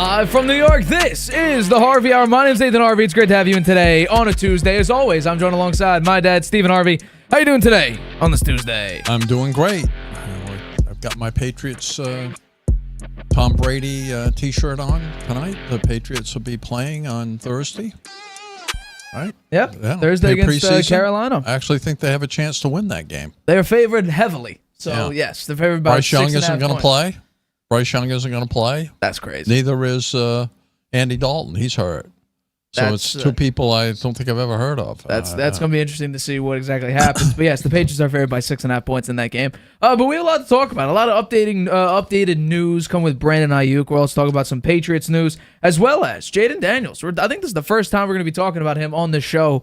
Live from New York, this is the Harvey Hour. My name's Stephen Harvey. It's great to have you in today on a Tuesday. As always, I'm joined alongside my dad, Stephen Harvey. How you doing today on this Tuesday? I'm doing great. I've got my Patriots Tom Brady T-shirt on tonight. The Patriots will be playing on Thursday. Right? Yep. Yeah, Thursday against Carolina. I actually think they have a chance to win that game. They're favored heavily. So, yes, they're favored by Bryce Young 6.5 isn't going to play. Bryce Young isn't going to play. That's crazy. Neither is Andy Dalton. He's hurt. So it's two people I don't think I've ever heard of. That's going to be interesting to see what exactly happens. But yes, the Patriots are favored by 6.5 points in that game. But we have a lot to talk about. A lot of updated news come with Brandon Aiyuk. We're also talking about some Patriots news, as well as Jaden Daniels. I think this is the first time we're going to be talking about him on the show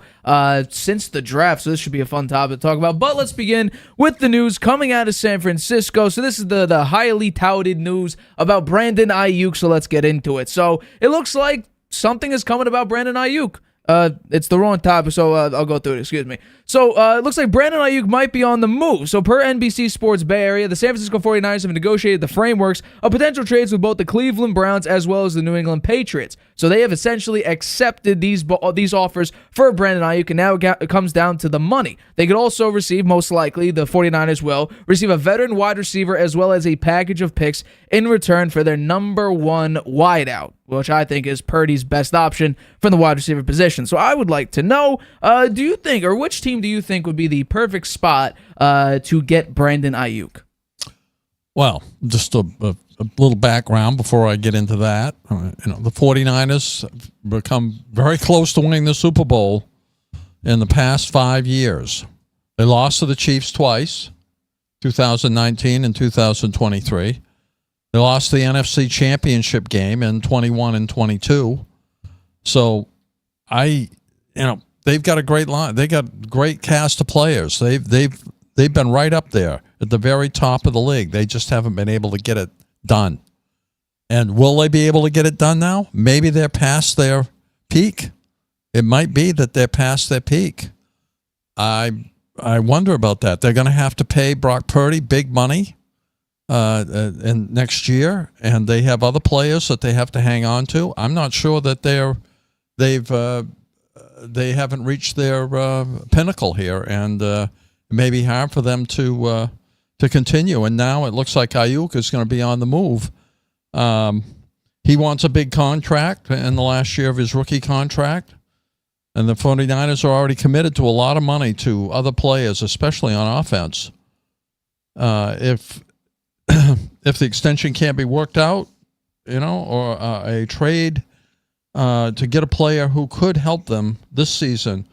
since the draft. So this should be a fun topic to talk about. But let's begin with the news coming out of San Francisco. So this is the highly touted news about Brandon Aiyuk. So let's get into it. So it looks like something is coming about Brandon Aiyuk. It's the wrong topic, so I'll go through it. Excuse me. So it looks like Brandon Aiyuk might be on the move. So per NBC Sports Bay Area, the San Francisco 49ers have negotiated the frameworks of potential trades with both the Cleveland Browns as well as the New England Patriots. So they have essentially accepted these offers for Brandon Aiyuk, and now it comes down to the money. They could also receive, most likely, the 49ers will receive a veteran wide receiver as well as a package of picks in return for their number one wideout, which I think is Purdy's best option from the wide receiver position. So I would like to know, do you think, or which team do you think would be the perfect spot to get Brandon Aiyuk? Well, just a little background before I get into that. The 49ers have become very close to winning the Super Bowl in the past 5 years. They lost to the Chiefs twice, 2019 and 2023. They lost the NFC Championship game in 21 and 22. So they've got a great line. They got a great cast of players. They've been right up there at the very top of the league. They just haven't been able to get it done. And will they be able to get it done now? Maybe they're past their peak. It might be that they're past their peak. I wonder about that. They're going to have to pay Brock Purdy big money and next year, and they have other players that they have to hang on to. I'm not sure that they haven't reached their pinnacle here, and it may be hard for them to continue. And now it looks like Aiyuk is going to be on the move. He wants a big contract in the last year of his rookie contract, and the 49ers are already committed to a lot of money to other players, especially on offense. If the extension can't be worked out, or a trade to get a player who could help them this season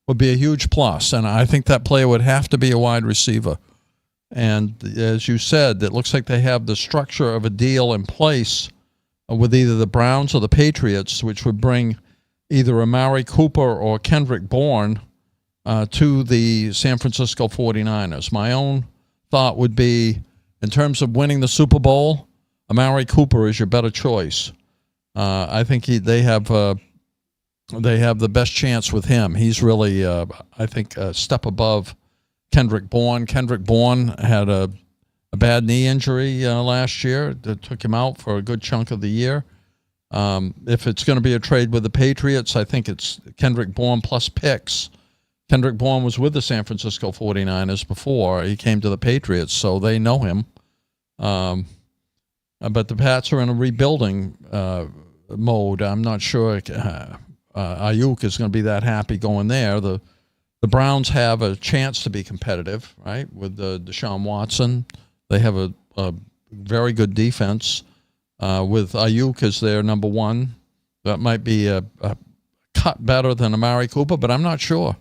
would be a huge plus. And I think that player would have to be a wide receiver. And as you said, it looks like they have the structure of a deal in place with either the Browns or the Patriots, which would bring either Amari Cooper or Kendrick Bourne to the San Francisco 49ers. My own thought would be, in terms of winning the Super Bowl, Amari Cooper is your better choice. I think they have the best chance with him. He's really, I think, a step above Kendrick Bourne. Kendrick Bourne had a bad knee injury last year that took him out for a good chunk of the year. If it's going to be a trade with the Patriots, I think it's Kendrick Bourne plus picks. Kendrick Bourne was with the San Francisco 49ers before he came to the Patriots, so they know him. But the Pats are in a rebuilding mode. I'm not sure Aiyuk is going to be that happy going there. The Browns have a chance to be competitive, right, with Deshaun Watson. They have a very good defense. With Aiyuk as their number one, that might be a cut better than Amari Cooper, but I'm not sure.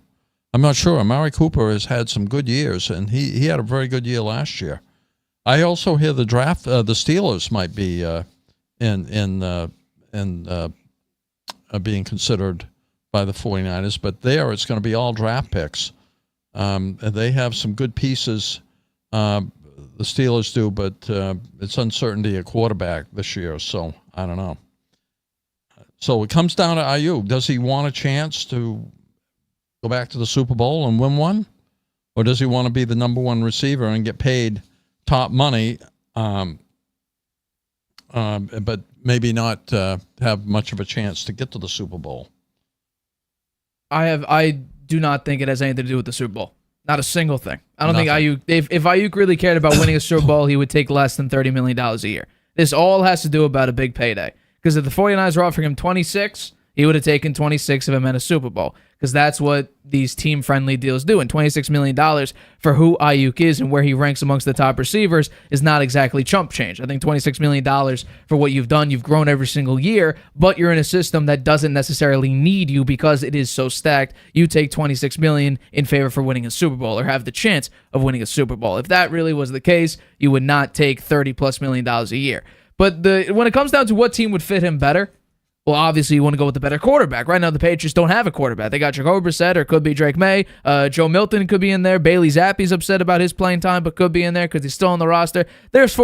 Amari Cooper has had some good years, and he had a very good year last year. I also hear the Steelers might be being considered by the 49ers, but there it's going to be all draft picks. And they have some good pieces, the Steelers do, but it's uncertainty at quarterback this year, so I don't know. So it comes down to Aiyuk. Does he want a chance to go back to the Super Bowl and win one? Or does he want to be the number one receiver and get paid top money but maybe not have much of a chance to get to the Super Bowl. I do not think it has anything to do with the Super Bowl. Not a single thing. I don't think Nothing. Ayuk. If Ayuk really cared about winning a Super Bowl, he would take less than $30 million a year. This all has to do about a big payday. Because if the 49ers were offering him 26, he would have taken 26 if it meant a Super Bowl. Because that's what these team-friendly deals do. And $26 million for who Ayuk is and where he ranks amongst the top receivers is not exactly chump change. I think $26 million for what you've done, you've grown every single year, but you're in a system that doesn't necessarily need you because it is so stacked. You take $26 million in favor for winning a Super Bowl or have the chance of winning a Super Bowl. If that really was the case, you would not take $30+ million a year. But when it comes down to what team would fit him better, well, obviously you want to go with the better quarterback. Right now, the Patriots don't have a quarterback. They got Jacoby Brissett, or could be Drake May. Joe Milton could be in there. Bailey Zappi's upset about his playing time, but could be in there because he's still on the roster. There's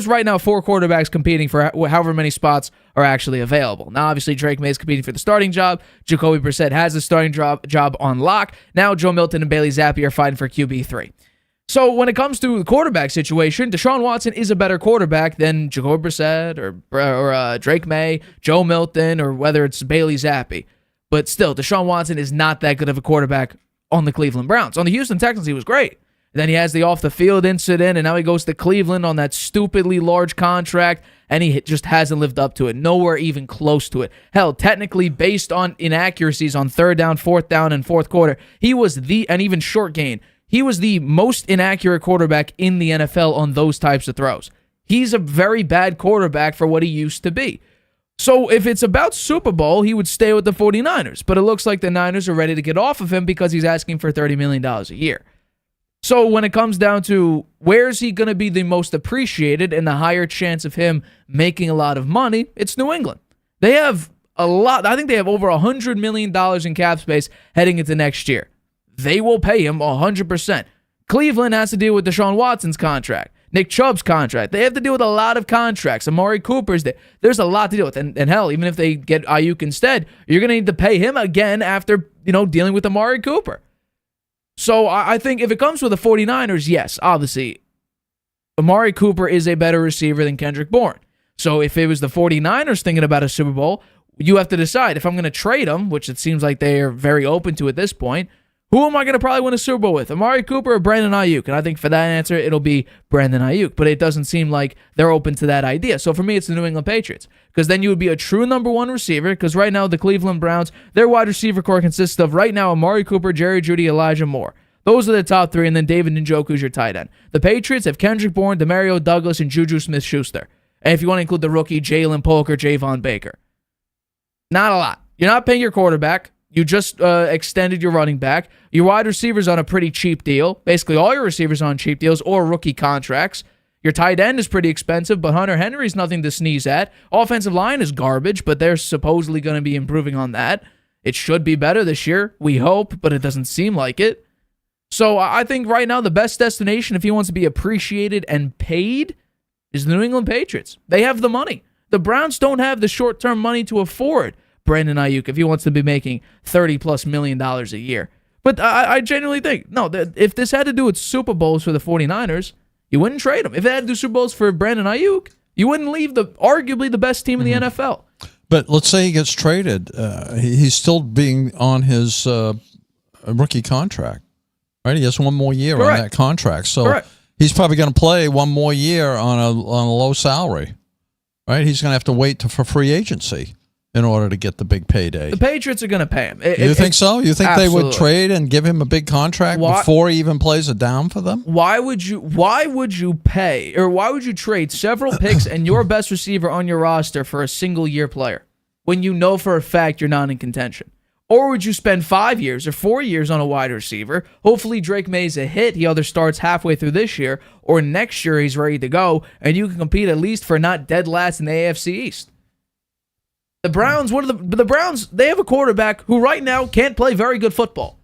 right now four quarterbacks competing for however many spots are actually available. Now, obviously, Drake May is competing for the starting job. Jacoby Brissett has the starting job on lock. Now, Joe Milton and Bailey Zappi are fighting for QB3. So when it comes to the quarterback situation, Deshaun Watson is a better quarterback than Jacoby Brissett or Drake May, Joe Milton, or whether it's Bailey Zappi. But still, Deshaun Watson is not that good of a quarterback on the Cleveland Browns. On the Houston Texans, he was great. Then he has the off-the-field incident, and now he goes to Cleveland on that stupidly large contract, and he just hasn't lived up to it. Nowhere even close to it. Hell, technically, based on inaccuracies on third down, fourth down, and fourth quarter, and even short gain, he was the most inaccurate quarterback in the NFL on those types of throws. He's a very bad quarterback for what he used to be. So if it's about Super Bowl, he would stay with the 49ers. But it looks like the Niners are ready to get off of him because he's asking for $30 million a year. So when it comes down to where's he going to be the most appreciated and the higher chance of him making a lot of money, it's New England. They have a lot. I think they have over $100 million in cap space heading into next year. They will pay him 100%. Cleveland has to deal with Deshaun Watson's contract, Nick Chubb's contract. They have to deal with a lot of contracts. Amari Cooper's there. There's a lot to deal with. And hell, even if they get Ayuk instead, you're going to need to pay him again after, dealing with Amari Cooper. So I think if it comes with the 49ers, yes, obviously, Amari Cooper is a better receiver than Kendrick Bourne. So if it was the 49ers thinking about a Super Bowl, you have to decide if I'm going to trade him, which it seems like they are very open to at this point. Who am I going to probably win a Super Bowl with, Amari Cooper or Brandon Aiyuk? And I think for that answer, it'll be Brandon Aiyuk. But it doesn't seem like they're open to that idea. So for me, it's the New England Patriots. Because then you would be a true number one receiver. Because right now, the Cleveland Browns, their wide receiver core consists of right now Amari Cooper, Jerry Jeudy, Elijah Moore. Those are the top three. And then David Njoku's your tight end. The Patriots have Kendrick Bourne, Demario Douglas, and Juju Smith-Schuster. And if you want to include the rookie, Jalen Polk or Javon Baker. Not a lot. You're not paying your quarterback. You just extended your running back. Your wide receivers on a pretty cheap deal. Basically, all your receivers on cheap deals or rookie contracts. Your tight end is pretty expensive, but Hunter Henry's nothing to sneeze at. Offensive line is garbage, but they're supposedly going to be improving on that. It should be better this year, we hope, but it doesn't seem like it. So I think right now the best destination, if he wants to be appreciated and paid, is the New England Patriots. They have the money. The Browns don't have the short-term money to afford Brandon Aiyuk if he wants to be making $30+ million a year. But I genuinely think, if this had to do with Super Bowls for the 49ers, you wouldn't trade him. If it had to do Super Bowls for Brandon Aiyuk, you wouldn't leave arguably the best team in the NFL. But let's say he gets traded. He's still being on his rookie contract, right? He has one more year on that contract. So he's probably going to play one more year on a low salary, right? He's going to have to wait for free agency in order to get the big payday. The Patriots are going to pay him. You think so? You think absolutely. They would trade and give him a big contract before he even plays it down for them? Why would you pay, or why would you trade several picks and your best receiver on your roster for a single-year player when you know for a fact you're not in contention? Or would you spend 5 years or 4 years on a wide receiver? Hopefully Drake May's a hit. He either starts halfway through this year or next year he's ready to go, and you can compete at least for not dead last in the AFC East. The Browns, the Browns, they have a quarterback who right now can't play very good football.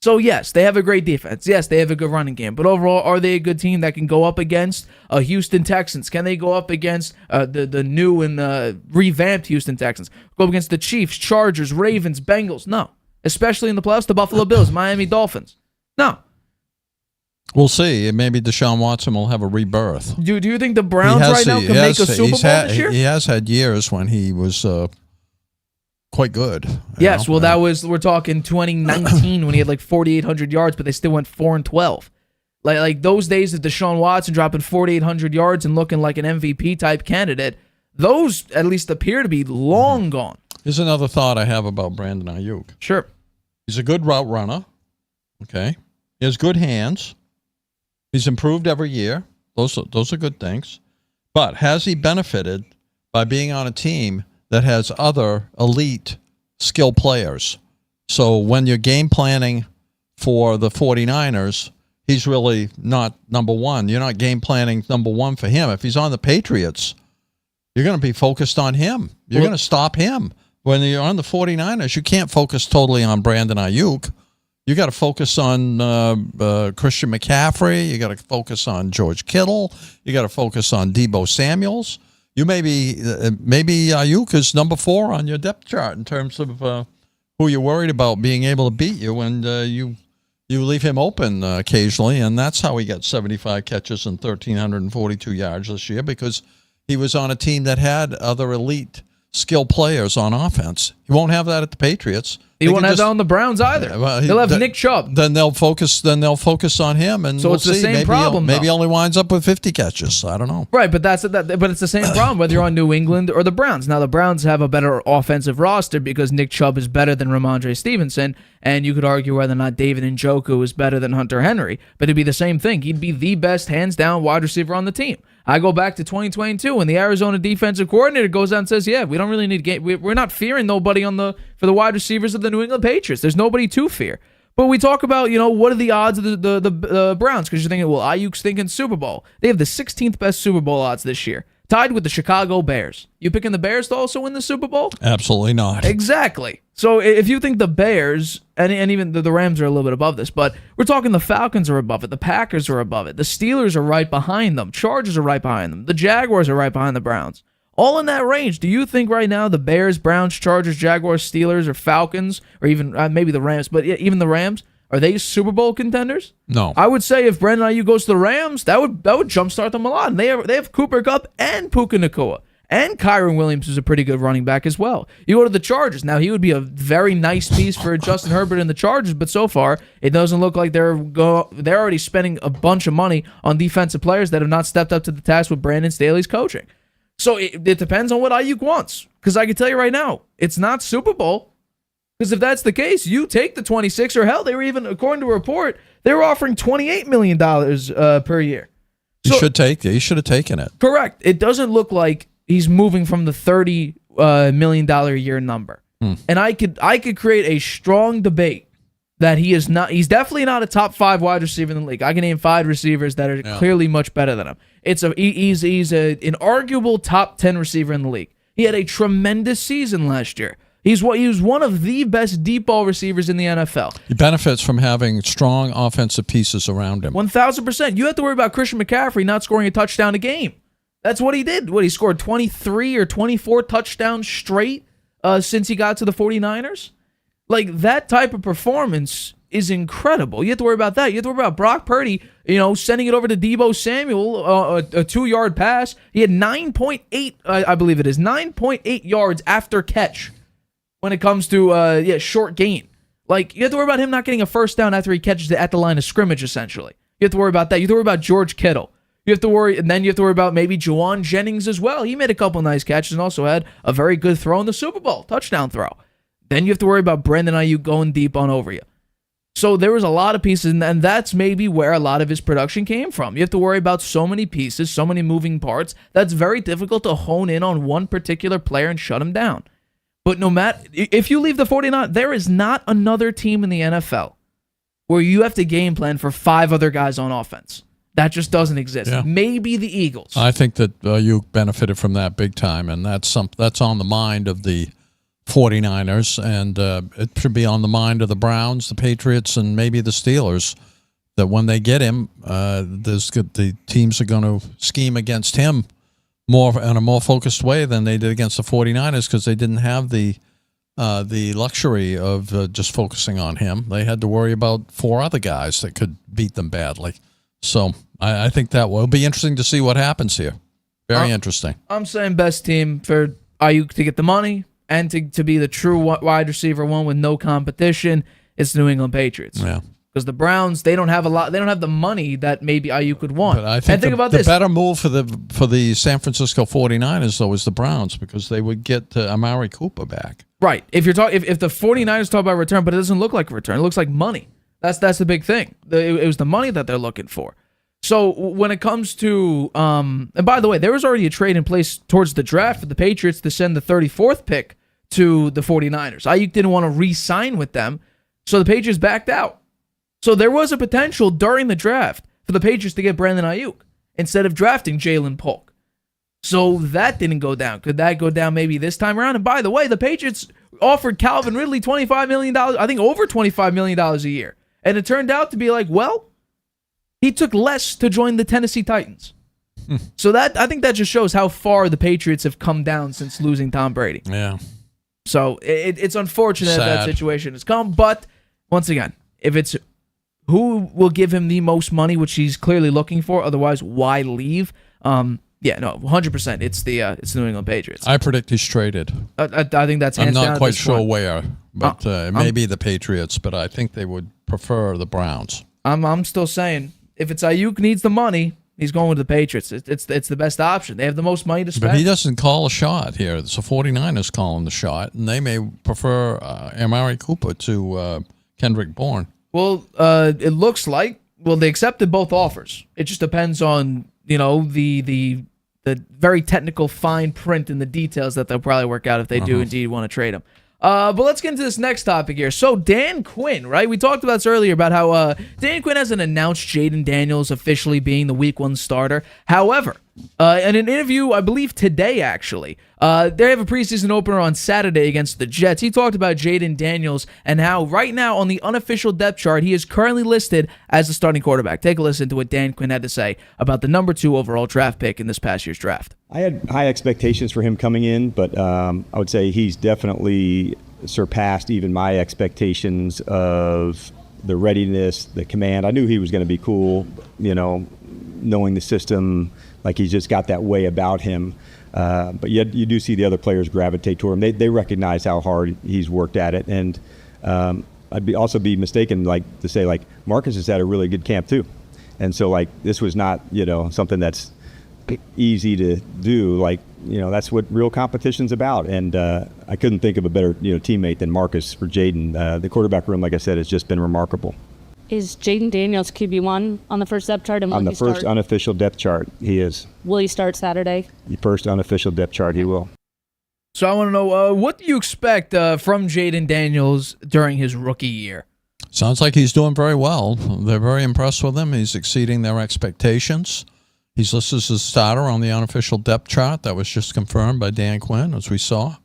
So yes, they have a great defense. Yes, they have a good running game. But overall, are they a good team that can go up against Houston Texans? Can they go up against the new and revamped Houston Texans? Go up against the Chiefs, Chargers, Ravens, Bengals? No. Especially in the playoffs, the Buffalo Bills, Miami Dolphins? No. We'll see. Maybe Deshaun Watson will have a rebirth. Do you think the Browns right now can make a Super Bowl this year? He has had years when he was quite good. Yes, well, we're talking 2019 when he had like 4,800 yards, but they still went 4-12. Like those days of Deshaun Watson dropping 4,800 yards and looking like an MVP type candidate, those at least appear to be long gone. Here's another thought I have about Brandon Aiyuk. Sure. He's a good route runner. Okay. He has good hands. He's improved every year. Those are good things. But has he benefited by being on a team that has other elite skill players? So when you're game planning for the 49ers, he's really not number one. You're not game planning number one for him. If he's on the Patriots, you're going to be focused on him. You're going to stop him. When you're on the 49ers, you can't focus totally on Brandon Aiyuk. You got to focus on Christian McCaffrey. You got to focus on George Kittle. You got to focus on Deebo Samuels. You maybe Aiyuk is number 4 on your depth chart in terms of who you're worried about being able to beat you, and you leave him open occasionally, and that's how he got 75 catches and 1,342 yards this year, because he was on a team that had other elite skill players on offense. He won't have that at the Patriots. He won't have that on the Browns either. He'll have Nick Chubb. Then they'll focus on him, and so it's the same problem. Maybe he only winds up with 50 catches. I don't know. Right, but but it's the same problem whether you're on New England or the Browns. Now the Browns have a better offensive roster because Nick Chubb is better than Ramondre Stevenson, and you could argue whether or not David Njoku is better than Hunter Henry. But it'd be the same thing. He'd be the best, hands down, wide receiver on the team. I go back to 2022 when the Arizona defensive coordinator goes out and says, "Yeah, we don't really need game. We're not fearing nobody for the wide receivers of the New England Patriots. There's nobody to fear." But we talk about, what are the odds of the Browns? Because you're thinking, well, Ayuk's thinking Super Bowl. They have the 16th best Super Bowl odds this year, tied with the Chicago Bears. You picking the Bears to also win the Super Bowl? Absolutely not. Exactly. So if you think the Bears, and even the Rams are a little bit above this, but we're talking the Falcons are above it, the Packers are above it, the Steelers are right behind them, Chargers are right behind them, the Jaguars are right behind the Browns. All in that range. Do you think right now the Bears, Browns, Chargers, Jaguars, Steelers, or Falcons, or even maybe the Rams, but even the Rams, are they Super Bowl contenders? No. I would say if Brandon Aiyuk goes to the Rams, that would jumpstart them a lot. And they have Cooper Kupp and Puka Nacua. And Kyron Williams is a pretty good running back as well. You go to the Chargers. Now, he would be a very nice piece for Justin Herbert and the Chargers, but so far, it doesn't look like they're already spending a bunch of money on defensive players that have not stepped up to the task with Brandon Staley's coaching. So it depends on what Aiyuk wants. Because I can tell you right now, it's not Super Bowl. Because if that's the case, you take the 26, or hell, they were even, according to a report, they were offering $28 million per year. So, he should have taken it. Correct. It doesn't look like he's moving from the $30 million a year number. And I could create a strong debate that he's definitely not a top 5 wide receiver in the league. I can name 5 receivers that are clearly much better than him. He's an arguable top 10 receiver in the league. He had a tremendous season last year. He was one of the best deep ball receivers in the NFL. He benefits from having strong offensive pieces around him. 1,000%. You have to worry about Christian McCaffrey not scoring a touchdown a game. That's what he did. He scored 23 or 24 touchdowns straight since he got to the 49ers? Like, that type of performance is incredible. You have to worry about that. You have to worry about Brock Purdy, sending it over to Deebo Samuel, a 2-yard pass. He had 9.8, I believe it is, 9.8 yards after catch when it comes to short gain. Like, you have to worry about him not getting a first down after he catches it at the line of scrimmage, essentially. You have to worry about that. You have to worry about George Kittle. You have to worry about maybe Juwan Jennings as well. He made a couple nice catches and also had a very good throw in the Super Bowl, touchdown throw. Then you have to worry about Brandon Aiyuk going deep on over you. So there was a lot of pieces, and that's maybe where a lot of his production came from. You have to worry about so many pieces, so many moving parts, that's very difficult to hone in on one particular player and shut him down. But no matter, if you leave the 49ers, there is not another team in the NFL where you have to game plan for 5 other guys on offense. That just doesn't exist. Yeah. Maybe the Eagles. I think that you benefited from that big time, and that's on the mind of the 49ers, and it should be on the mind of the Browns, the Patriots, and maybe the Steelers, that when they get him, the teams are going to scheme against him in a more focused way than they did against the 49ers, because they didn't have the luxury of just focusing on him. They had to worry about 4 other guys that could beat them badly. So I think that will be interesting to see what happens here. Very interesting. I'm saying best team for Aiyuk to get the money and to be the true wide receiver one with no competition is the New England Patriots. Yeah. Because the Browns, they don't have a lot. They don't have the money that maybe Aiyuk could want. But I think the better move for the San Francisco 49ers, though, is the Browns, because they would get Amari Cooper back. Right. If the 49ers talk about return, but it doesn't look like a return. It looks like money. That's the big thing. It was the money that they're looking for. So when it comes to, and by the way, there was already a trade in place towards the draft for the Patriots to send the 34th pick to the 49ers. Aiyuk didn't want to re-sign with them, so the Patriots backed out. So there was a potential during the draft for the Patriots to get Brandon Aiyuk instead of drafting Jalen Polk. So that didn't go down. Could that go down maybe this time around? And by the way, the Patriots offered Calvin Ridley $25 million, I think over $25 million a year. And it turned out to be like, well, he took less to join the Tennessee Titans. So I think that just shows how far the Patriots have come down since losing Tom Brady. Yeah. So it's unfortunate that situation has come. But once again, if it's who will give him the most money, which he's clearly looking for, otherwise why leave? 100%. It's the New England Patriots. I predict he's traded. I think that's hands down. I'm not quite sure where, but maybe the Patriots, but I think they would prefer the Browns. I'm still saying if it's Aiyuk needs the money, he's going with the Patriots. It's the best option. They have the most money to spend. But he doesn't call a shot here. It's the 49ers calling the shot, and they may prefer Amari Cooper to Kendrick Bourne. Well, it looks like they accepted both offers. It just depends on the very technical fine print and the details that they'll probably work out if they do indeed want to trade him. But let's get into this next topic here. So Dan Quinn, right? We talked about this earlier about how Dan Quinn hasn't announced Jaden Daniels officially being the Week 1 starter. However, in an interview, I believe today actually, they have a preseason opener on Saturday against the Jets. He talked about Jaden Daniels and how right now on the unofficial depth chart, he is currently listed as the starting quarterback. Take a listen to what Dan Quinn had to say about the number 2 overall draft pick in this past year's draft. I had high expectations for him coming in, but I would say he's definitely surpassed even my expectations of the readiness, the command. I knew he was going to be cool, knowing the system, like he's just got that way about him. But yet you do see the other players gravitate toward him. They recognize how hard he's worked at it. And I'd also be mistaken to say Marcus has had a really good camp too. And so this was not, something that's easy to do. That's what real competition's about. And I couldn't think of a better, teammate than Marcus for Jaden. The quarterback room, like I said, has just been remarkable. Is Jaden Daniels QB1 on the first depth chart? And on the first unofficial depth chart, he is. Will he start Saturday? The first unofficial depth chart, he will. So I want to know, what do you expect from Jaden Daniels during his rookie year? Sounds like he's doing very well. They're very impressed with him. He's exceeding their expectations. He's listed as a starter on the unofficial depth chart. That was just confirmed by Dan Quinn, as we saw.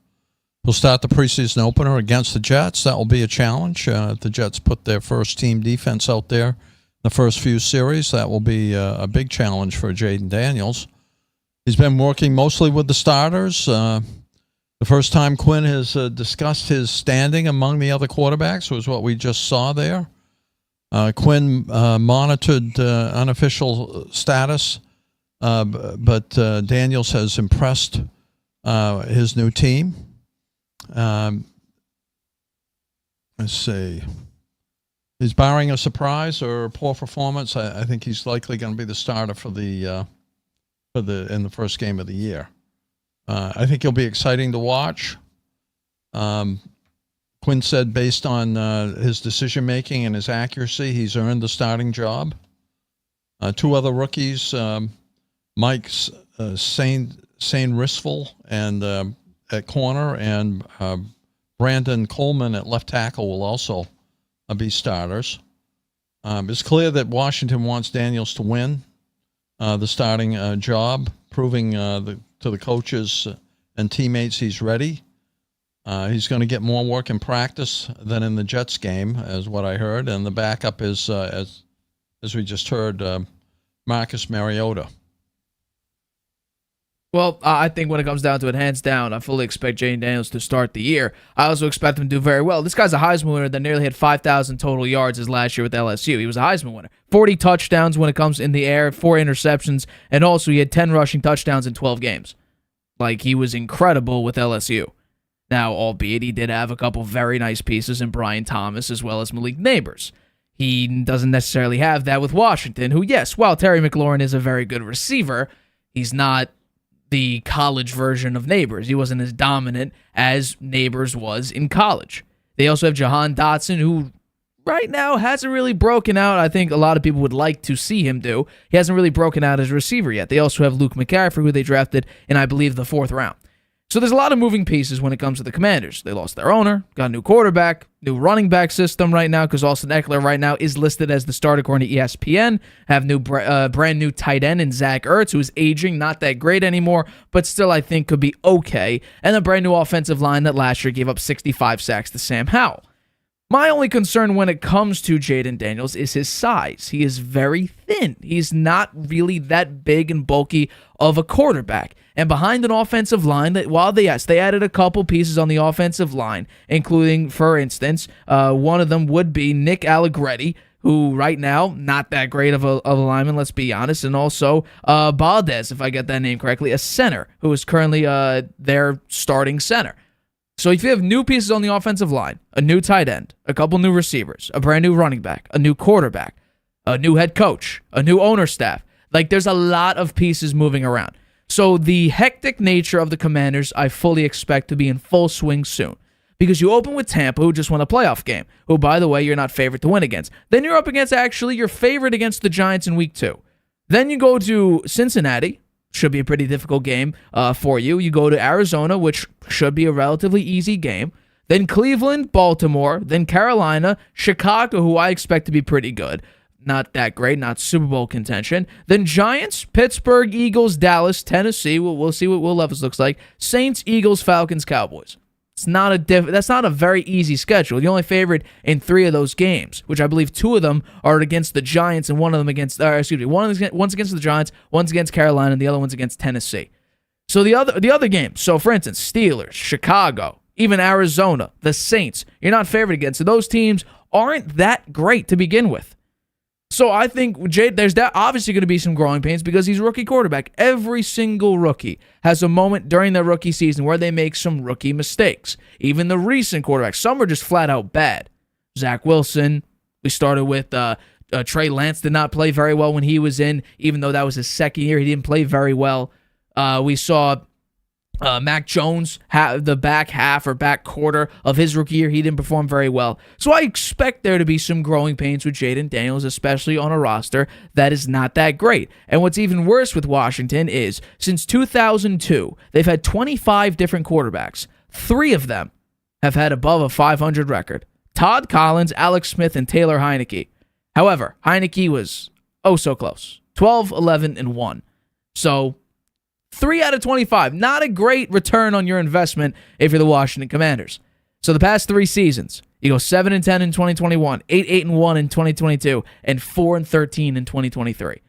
He'll start the preseason opener against the Jets. That will be a challenge. The Jets put their first team defense out there in the first few series. That will be a big challenge for Jaden Daniels. He's been working mostly with the starters. The first time Quinn has discussed his standing among the other quarterbacks was what we just saw there. Quinn monitored unofficial status, but Daniels has impressed his new team. Let's see. He's barring a surprise or a poor performance. I think he's likely going to be the starter in the first game of the year. I think he'll be exciting to watch. Quinn said based on his decision making and his accuracy, he's earned the starting job. 2 other rookies, Mike Saint Risfel and at corner, and Brandon Coleman at left tackle will also be starters. It's clear that Washington wants Daniels to win the starting job, proving to the coaches and teammates he's ready. He's going to get more work in practice than in the Jets game, as what I heard, and the backup is, as we just heard, Marcus Mariota. Well, I think when it comes down to it, hands down, I fully expect Jaden Daniels to start the year. I also expect him to do very well. This guy's a Heisman winner that nearly had 5,000 total yards his last year with LSU. He was a Heisman winner. 40 touchdowns when it comes in the air, 4 interceptions, and also he had 10 rushing touchdowns in 12 games. Like, he was incredible with LSU. Now, albeit he did have a couple very nice pieces in Brian Thomas as well as Malik Neighbors. He doesn't necessarily have that with Washington, who, yes, while Terry McLaurin is a very good receiver, he's not the college version of Neighbors. He wasn't as dominant as Neighbors was in college. They also have Jahan Dotson, who right now hasn't really broken out. I think a lot of people would like to see him do. He hasn't really broken out as a receiver yet. They also have Luke McCaffrey, who they drafted in, I believe, the 4th round. So there's a lot of moving pieces when it comes to the Commanders. They lost their owner, got a new quarterback, new running back system right now, because Austin Eckler right now is listed as the starter according to ESPN. Have new brand new tight end in Zach Ertz, who is aging, not that great anymore, but still I think could be okay. And a brand new offensive line that last year gave up 65 sacks to Sam Howell. My only concern when it comes to Jaden Daniels is his size. He is very thin. He's not really that big and bulky of a quarterback. And behind an offensive line, that while they added a couple pieces on the offensive line, including, for instance, one of them would be Nick Allegretti, who right now, not that great of a lineman, let's be honest, and also Valdez, if I get that name correctly, a center, who is currently their starting center. So if you have new pieces on the offensive line, a new tight end, a couple new receivers, a brand new running back, a new quarterback, a new head coach, a new owner staff, like there's a lot of pieces moving around. So the hectic nature of the Commanders, I fully expect to be in full swing soon. Because you open with Tampa, who just won a playoff game, who, by the way, you're not favored to win against. Then you're up against, actually, you're favored against the Giants in week 2. Then you go to Cincinnati. Should be a pretty difficult game for you. You go to Arizona, which should be a relatively easy game. Then Cleveland, Baltimore, then Carolina, Chicago, who I expect to be pretty good. Not that great, not Super Bowl contention. Then Giants, Pittsburgh, Eagles, Dallas, Tennessee. We'll see what Will Levis looks like. Saints, Eagles, Falcons, Cowboys. That's not a very easy schedule. The only favorite in 3 of those games, which I believe 2 of them are against the Giants and one of them against, one's against the Giants, one's against Carolina, and the other one's against Tennessee. So the other games, so for instance, Steelers, Chicago, even Arizona, the Saints, you're not favored against. So those teams aren't that great to begin with. So I think there's obviously going to be some growing pains because he's a rookie quarterback. Every single rookie has a moment during their rookie season where they make some rookie mistakes. Even the recent quarterbacks, some are just flat out bad. Zach Wilson, we started with Trey Lance did not play very well when he was in, even though that was his second year. He didn't play very well. We saw Mac Jones, the back half or back quarter of his rookie year, he didn't perform very well. So I expect there to be some growing pains with Jaden Daniels, especially on a roster that is not that great. And what's even worse with Washington is, since 2002, they've had 25 different quarterbacks. 3 of them have had above a 500 record. Todd Collins, Alex Smith, and Taylor Heineke. However, Heineke was so close. 12, 11, and 1. So 3 out of 25. Not a great return on your investment if you're the Washington Commanders. So the past 3 seasons, you go 7-10 in 2021, 8-1 in 2022, and 4-13 in 2023.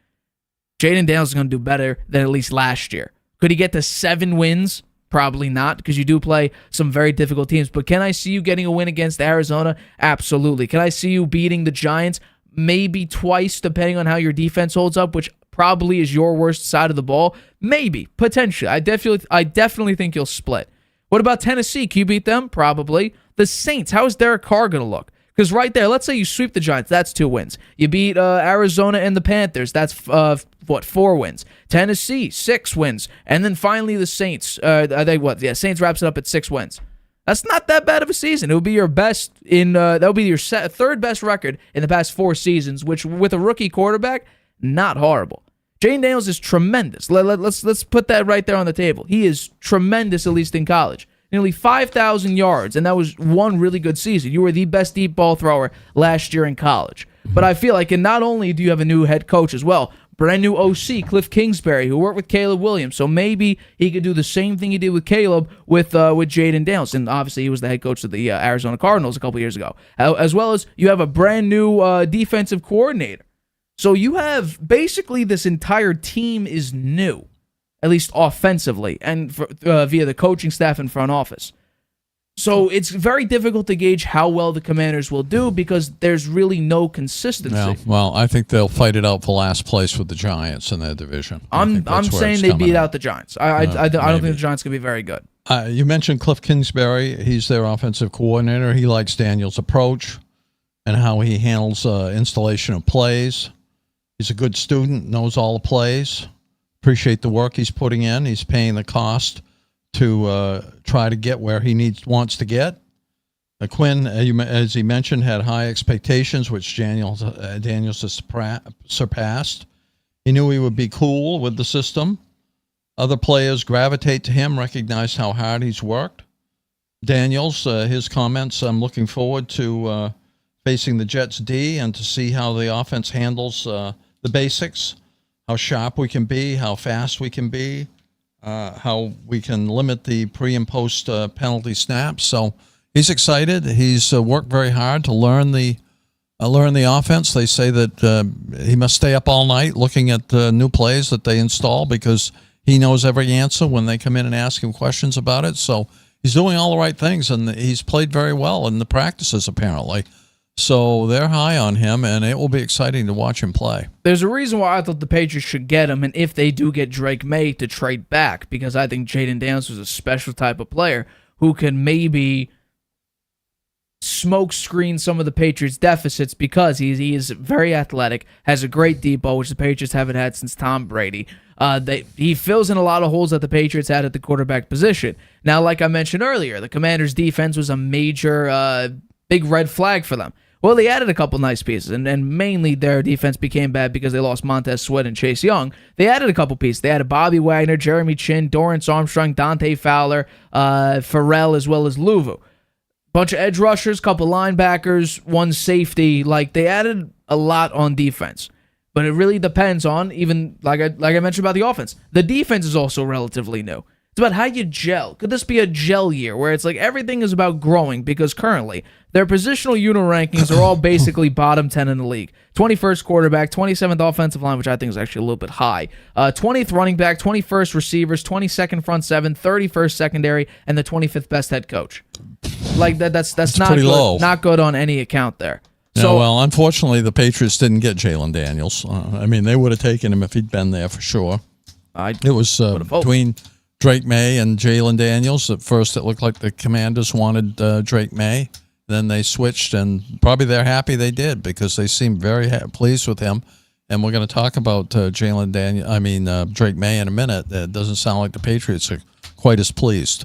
Jaden Daniels is going to do better than at least last year. Could he get to 7 wins? Probably not, because you do play some very difficult teams. But can I see you getting a win against Arizona? Absolutely. Can I see you beating the Giants? Maybe twice, depending on how your defense holds up, which probably is your worst side of the ball. Maybe, potentially. I definitely think you'll split. What about Tennessee? Can you beat them? Probably. The Saints, how is Derek Carr going to look? Because right there, let's say you sweep the Giants, that's 2 wins. You beat Arizona and the Panthers, that's 4 wins. Tennessee, 6 wins. And then finally the Saints, Saints wraps it up at 6 wins. That's not that bad of a season. It would be your best that would be your 3rd best record in the past 4 seasons, which with a rookie quarterback, not horrible. Jaden Daniels is tremendous. Let's put that right there on the table. He is tremendous, at least in college. Nearly 5,000 yards, and that was one really good season. You were the best deep ball thrower last year in college. But I feel like, and not only do you have a new head coach as well, brand new OC, Cliff Kingsbury, who worked with Caleb Williams. So maybe he could do the same thing he did with Caleb with Jaden Daniels. And obviously he was the head coach of the Arizona Cardinals a couple years ago. As well as you have a brand new defensive coordinator. So you have basically this entire team is new. at least offensively, and via the coaching staff and front office. So it's very difficult to gauge how well the Commanders will do because there's really no consistency. Yeah, well, I think they'll fight it out for last place with the Giants in their division. I'm saying they beat out the Giants. I don't think the Giants can be very good. You mentioned Cliff Kingsbury. He's their offensive coordinator. He likes Daniel's approach and how he handles installation of plays. He's a good student, knows all the plays. Appreciate the work he's putting in. He's paying the cost to try to get where he wants to get. Quinn, as he mentioned, had high expectations, which Daniels has surpassed. He knew he would be cool with the system. Other players gravitate to him, recognize how hard he's worked. Daniels, his comments, I'm looking forward to facing the Jets D and to see how the offense handles the basics, how sharp we can be, how fast we can be, how we can limit the pre and post penalty snaps. So he's excited. He's worked very hard to learn the offense. They say that he must stay up all night looking at new plays that they install because he knows every answer when they come in and ask him questions about it. So he's doing all the right things, and he's played very well in the practices apparently. So they're high on him, and it will be exciting to watch him play. There's a reason why I thought the Patriots should get him, and if they do get Drake May, to trade back, because I think Jaden Daniels was a special type of player who can maybe smoke screen some of the Patriots' deficits because he is very athletic, has a great deep ball, which the Patriots haven't had since Tom Brady. He fills in a lot of holes that the Patriots had at the quarterback position. Now, like I mentioned earlier, the Commanders' defense was a major big red flag for them. Well, they added a couple nice pieces, and mainly their defense became bad because they lost Montez Sweat and Chase Young. They added a couple pieces. They added Bobby Wagner, Jeremy Chin, Dorrance Armstrong, Dante Fowler, Farrell, as well as Louvu. Bunch of edge rushers, couple linebackers, one safety. Like, they added a lot on defense. But it really depends on, even like I mentioned about the offense. The defense is also relatively new. It's about how you gel. Could this be a gel year where it's like everything is about growing? Because currently, their positional unit rankings are all basically bottom 10 in the league. 21st quarterback, 27th offensive line, which I think is actually a little bit high. 20th running back, 21st receivers, 22nd front seven, 31st secondary, and the 25th best head coach. Like that's not pretty good, low. Not good on any account there. So, well, unfortunately, the Patriots didn't get Jalen Daniels. I mean, they would have taken him if he'd been there for sure. It was between Drake May and Jalen Daniels. At first, it looked like the Commanders wanted Drake May. Then they switched, and probably they're happy they did because they seemed very pleased with him. And we're going to talk about Drake May in a minute. It doesn't sound like the Patriots are quite as pleased.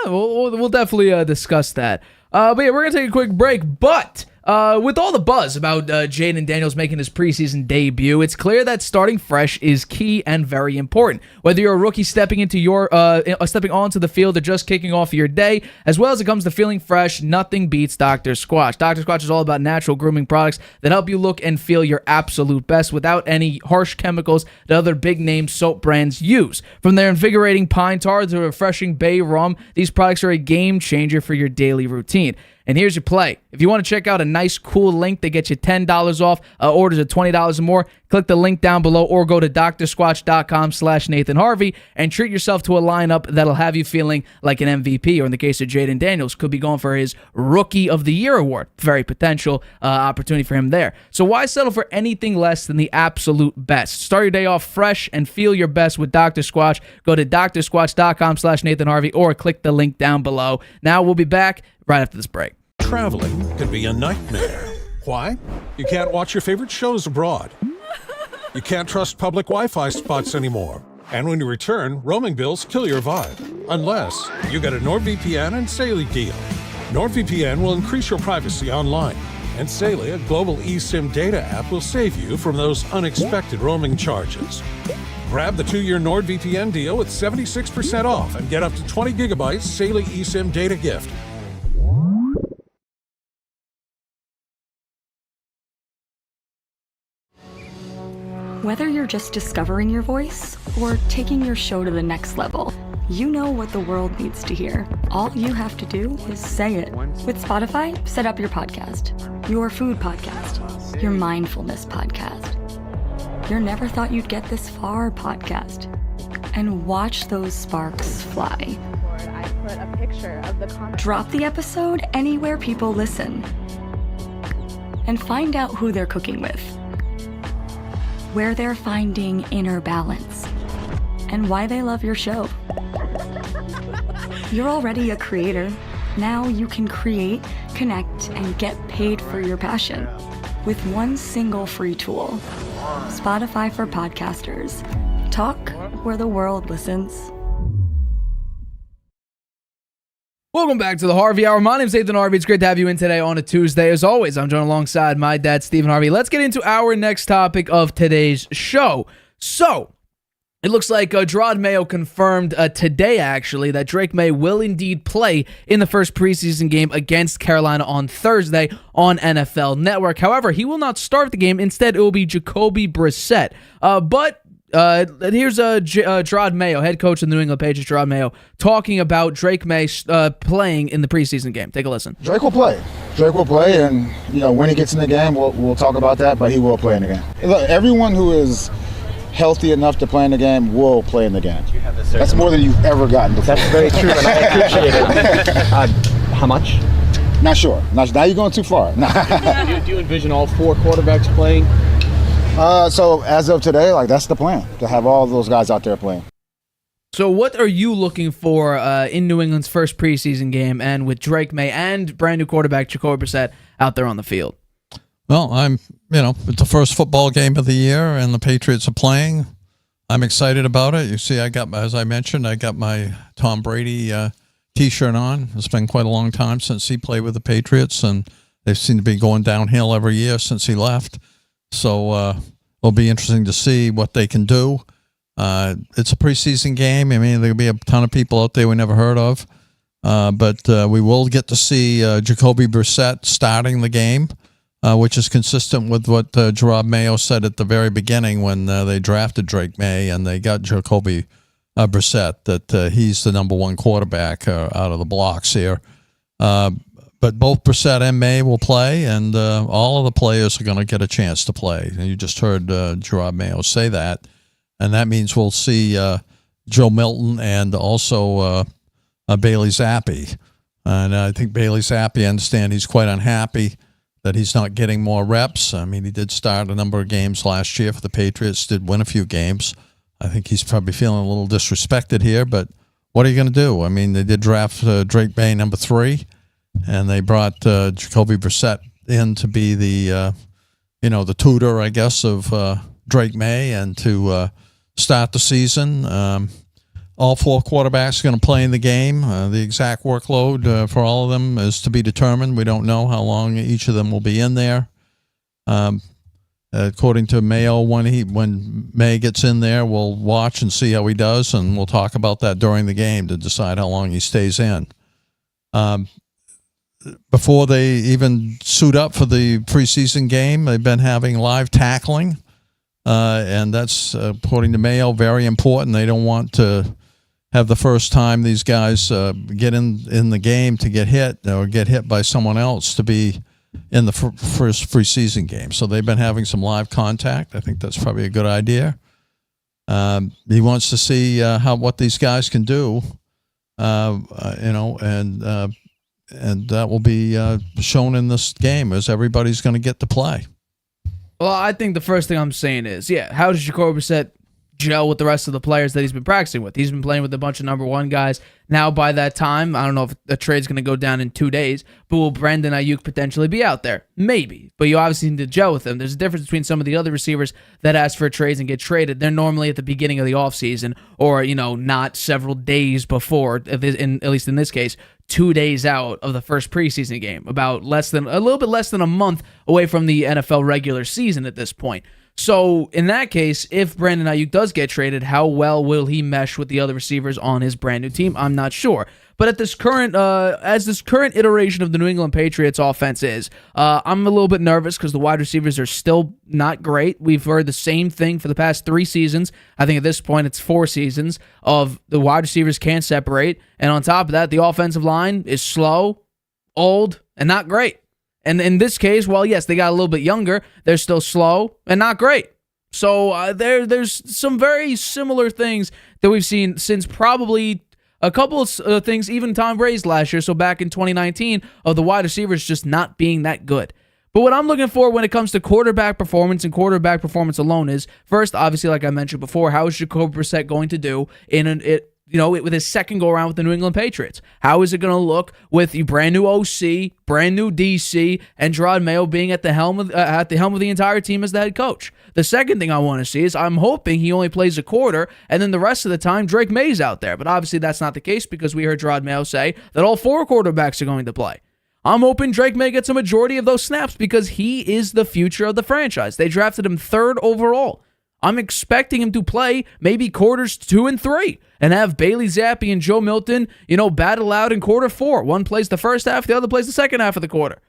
We'll definitely discuss that. But yeah, we're going to take a quick break. But with all the buzz about Jaden Daniels making his preseason debut, it's clear that starting fresh is key and very important. Whether you're a rookie stepping onto the field or just kicking off your day, as well as it comes to feeling fresh, nothing beats Dr. Squatch. Dr. Squatch is all about natural grooming products that help you look and feel your absolute best without any harsh chemicals that other big-name soap brands use. From their invigorating pine tar to refreshing bay rum, these products are a game changer for your daily routine. And here's your play. If you want to check out a nice, cool link that gets you $10 off orders of $20 or more, click the link down below or go to drsquatch.com/Nathan Harvey and treat yourself to a lineup that'll have you feeling like an MVP, or in the case of Jaden Daniels, could be going for his Rookie of the Year award. Very potential opportunity for him there. So why settle for anything less than the absolute best? Start your day off fresh and feel your best with Dr. Squatch. Go to drsquatch.com/Nathan Harvey or click the link down below. Now we'll be back right after this break. Traveling can be a nightmare. Why? You can't watch your favorite shows abroad. You can't trust public Wi-Fi spots anymore. And when you return, roaming bills kill your vibe. Unless you get a NordVPN and Saley deal. NordVPN will increase your privacy online. And Saley, a global eSIM data app, will save you from those unexpected roaming charges. Grab the 2-year NordVPN deal with 76% off and get up to 20 gigabytes Saley eSIM data gift. Whether you're just discovering your voice or taking your show to the next level, you know what the world needs to hear. All you have to do is say it. With Spotify, set up your podcast. Your food podcast. Your mindfulness podcast. Your never thought you'd get this far podcast. and watch those sparks fly. I put a picture of the concert. Drop the episode anywhere people listen. And find out who they're cooking with, where they're finding inner balance, and why they love your show. You're already a creator. Now you can create, connect, and get paid for your passion with one single free tool. Spotify for podcasters. Talk where the world listens. Welcome back to the Harvey Hour. My name's Stephen Harvey. It's great to have you in today on a Tuesday. As always, I'm joined alongside my dad, Stephen Harvey. Let's get into our next topic of today's show. So, it looks like Gerard Mayo confirmed today, actually, that Drake May will indeed play in the first preseason game against Carolina on Thursday on NFL Network. However, he will not start the game. Instead, it will be Jacoby Brissett. Here's Gerard Mayo, head coach of the New England Patriots, Gerard Mayo, talking about Drake May playing in the preseason game. Take a listen. Drake will play. Drake will play, and when he gets in the game, we'll talk about that, but he will play in the game. Look, everyone who is healthy enough to play in the game will play in the game. That's more than you've ever gotten before. That's very true, and I appreciate it. How much? Not sure. Now you're going too far. Do you envision all four quarterbacks playing? So as of today, that's the plan, to have all those guys out there playing. So what are you looking for in New England's first preseason game, and with Drake May and brand new quarterback Jacoby Brissett out there on the field? Well, it's the first football game of the year, and the Patriots are playing. I'm excited about it. You see, as I mentioned, I got my Tom Brady T-shirt on. It's been quite a long time since he played with the Patriots, and they seem to be going downhill every year since he left. So it'll be interesting to see what they can do. It's a preseason game. I mean, there'll be a ton of people out there we never heard of. But we will get to see Jacoby Brissett starting the game, which is consistent with what Gerard Mayo said at the very beginning when they drafted Drake May and they got Jacoby Brissett, that he's the number one quarterback out of the blocks here. But both Brissett and May will play, and all of the players are going to get a chance to play. And you just heard Gerard Mayo say that. And that means we'll see Joe Milton and also Bailey Zappi. And I think Bailey Zappi, I understand he's quite unhappy that he's not getting more reps. I mean, he did start a number of games last year for the Patriots, did win a few games. I think he's probably feeling a little disrespected here, but what are you going to do? I mean, they did draft Drake May number 3. And they brought Jacoby Brissett in to be the tutor, I guess, of Drake May, and to start the season. All four quarterbacks are going to play in the game. The exact workload for all of them is to be determined. We don't know how long each of them will be in there. According to Mayo, when May gets in there, we'll watch and see how he does, and we'll talk about that during the game to decide how long he stays in. Before they even suit up for the preseason game, they've been having live tackling, and that's, according to Mayo, very important. They don't want to have the first time these guys get in the game to get hit or get hit by someone else to be in the first preseason game. So they've been having some live contact. I think that's probably a good idea. He wants to see what these guys can do, and that will be shown in this game, as everybody's going to get to play. Well, I think the first thing I'm saying is, how does Jacoby Brissett gel with the rest of the players that he's been practicing with? He's been playing with a bunch of number one guys. Now, by that time, I don't know if the trade's going to go down in 2 days, but will Brandon Aiyuk potentially be out there? Maybe, but you obviously need to gel with him. There's a difference between some of the other receivers that ask for trades and get traded. They're normally at the beginning of the offseason, or, not several days before, at least in this case, 2 days out of the first preseason game, about a little bit less than a month away from the NFL regular season at this point. So in that case, if Brandon Aiyuk does get traded, how well will he mesh with the other receivers on his brand new team? I'm not sure. But at this current iteration of the New England Patriots offense is, I'm a little bit nervous because the wide receivers are still not great. We've heard the same thing for the past 3 seasons. I think at this point it's 4 seasons of the wide receivers can't separate. And on top of that, the offensive line is slow, old, and not great. And in this case, while yes, they got a little bit younger, they're still slow and not great. So there's some very similar things that we've seen since probably a couple of things, even Tom Brady's last year, so back in 2019, of the wide receivers just not being that good. But what I'm looking for when it comes to quarterback performance and quarterback performance alone is, first, obviously, like I mentioned before, how is Jacoby Brissett going to do with his second go-around with the New England Patriots? How is it going to look with the brand new OC, brand new DC, and Gerard Mayo being at the helm of the entire team as the head coach? The second thing I want to see is I'm hoping he only plays a quarter, and then the rest of the time Drake May's out there. But obviously that's not the case because we heard Gerard Mayo say that all 4 quarterbacks are going to play. I'm hoping Drake May gets a majority of those snaps because he is the future of the franchise. They drafted him 3rd overall. I'm expecting him to play maybe quarters 2 and 3 and have Bailey Zappi and Joe Milton, battle out in quarter 4. One plays the first half, the other plays the second half of the quarter.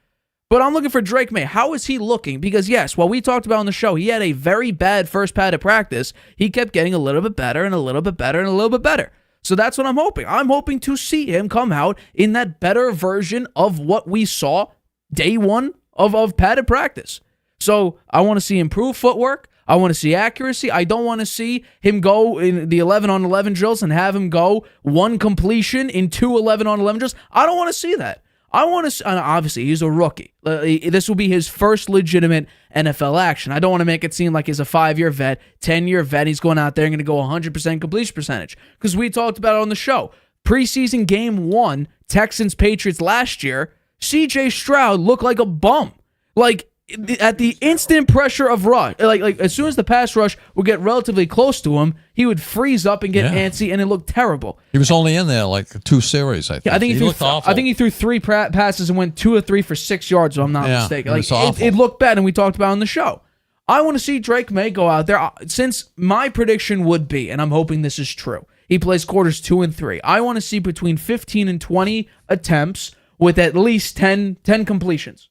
But I'm looking for Drake May. How is he looking? Because yes, while we talked about on the show, he had a very bad first pad of practice, he kept getting a little bit better and a little bit better and a little bit better. So that's what I'm hoping. I'm hoping to see him come out in that better version of what we saw day 1 of padded practice. So I want to see improved footwork. I want to see accuracy. I don't want to see him go in the 11-on-11 drills and have him go 1 completion in 2 11-on-11 drills. I don't want to see that. I want to, obviously, he's a rookie. This will be his first legitimate NFL action. I don't want to make it seem like he's a 5-year vet, 10-year vet. He's going out there and going to go 100% completion percentage. Because we talked about it on the show. Preseason game 1, Texans-Patriots last year, C.J. Stroud looked like a bum. Like, at the instant pressure of rush, like as soon as the pass rush would get relatively close to him, he would freeze up and get antsy, and it looked terrible. He was only in there like 2 series, I think. Yeah, I think he looked awful. I think he threw 3 passes and went 2 or 3 for 6 yards, if I'm not mistaken. It looked bad, and we talked about it on the show. I want to see Drake May go out there, since my prediction would be, and I'm hoping this is true, he plays quarters 2 and 3. I want to see between 15 and 20 attempts with at least 10 completions.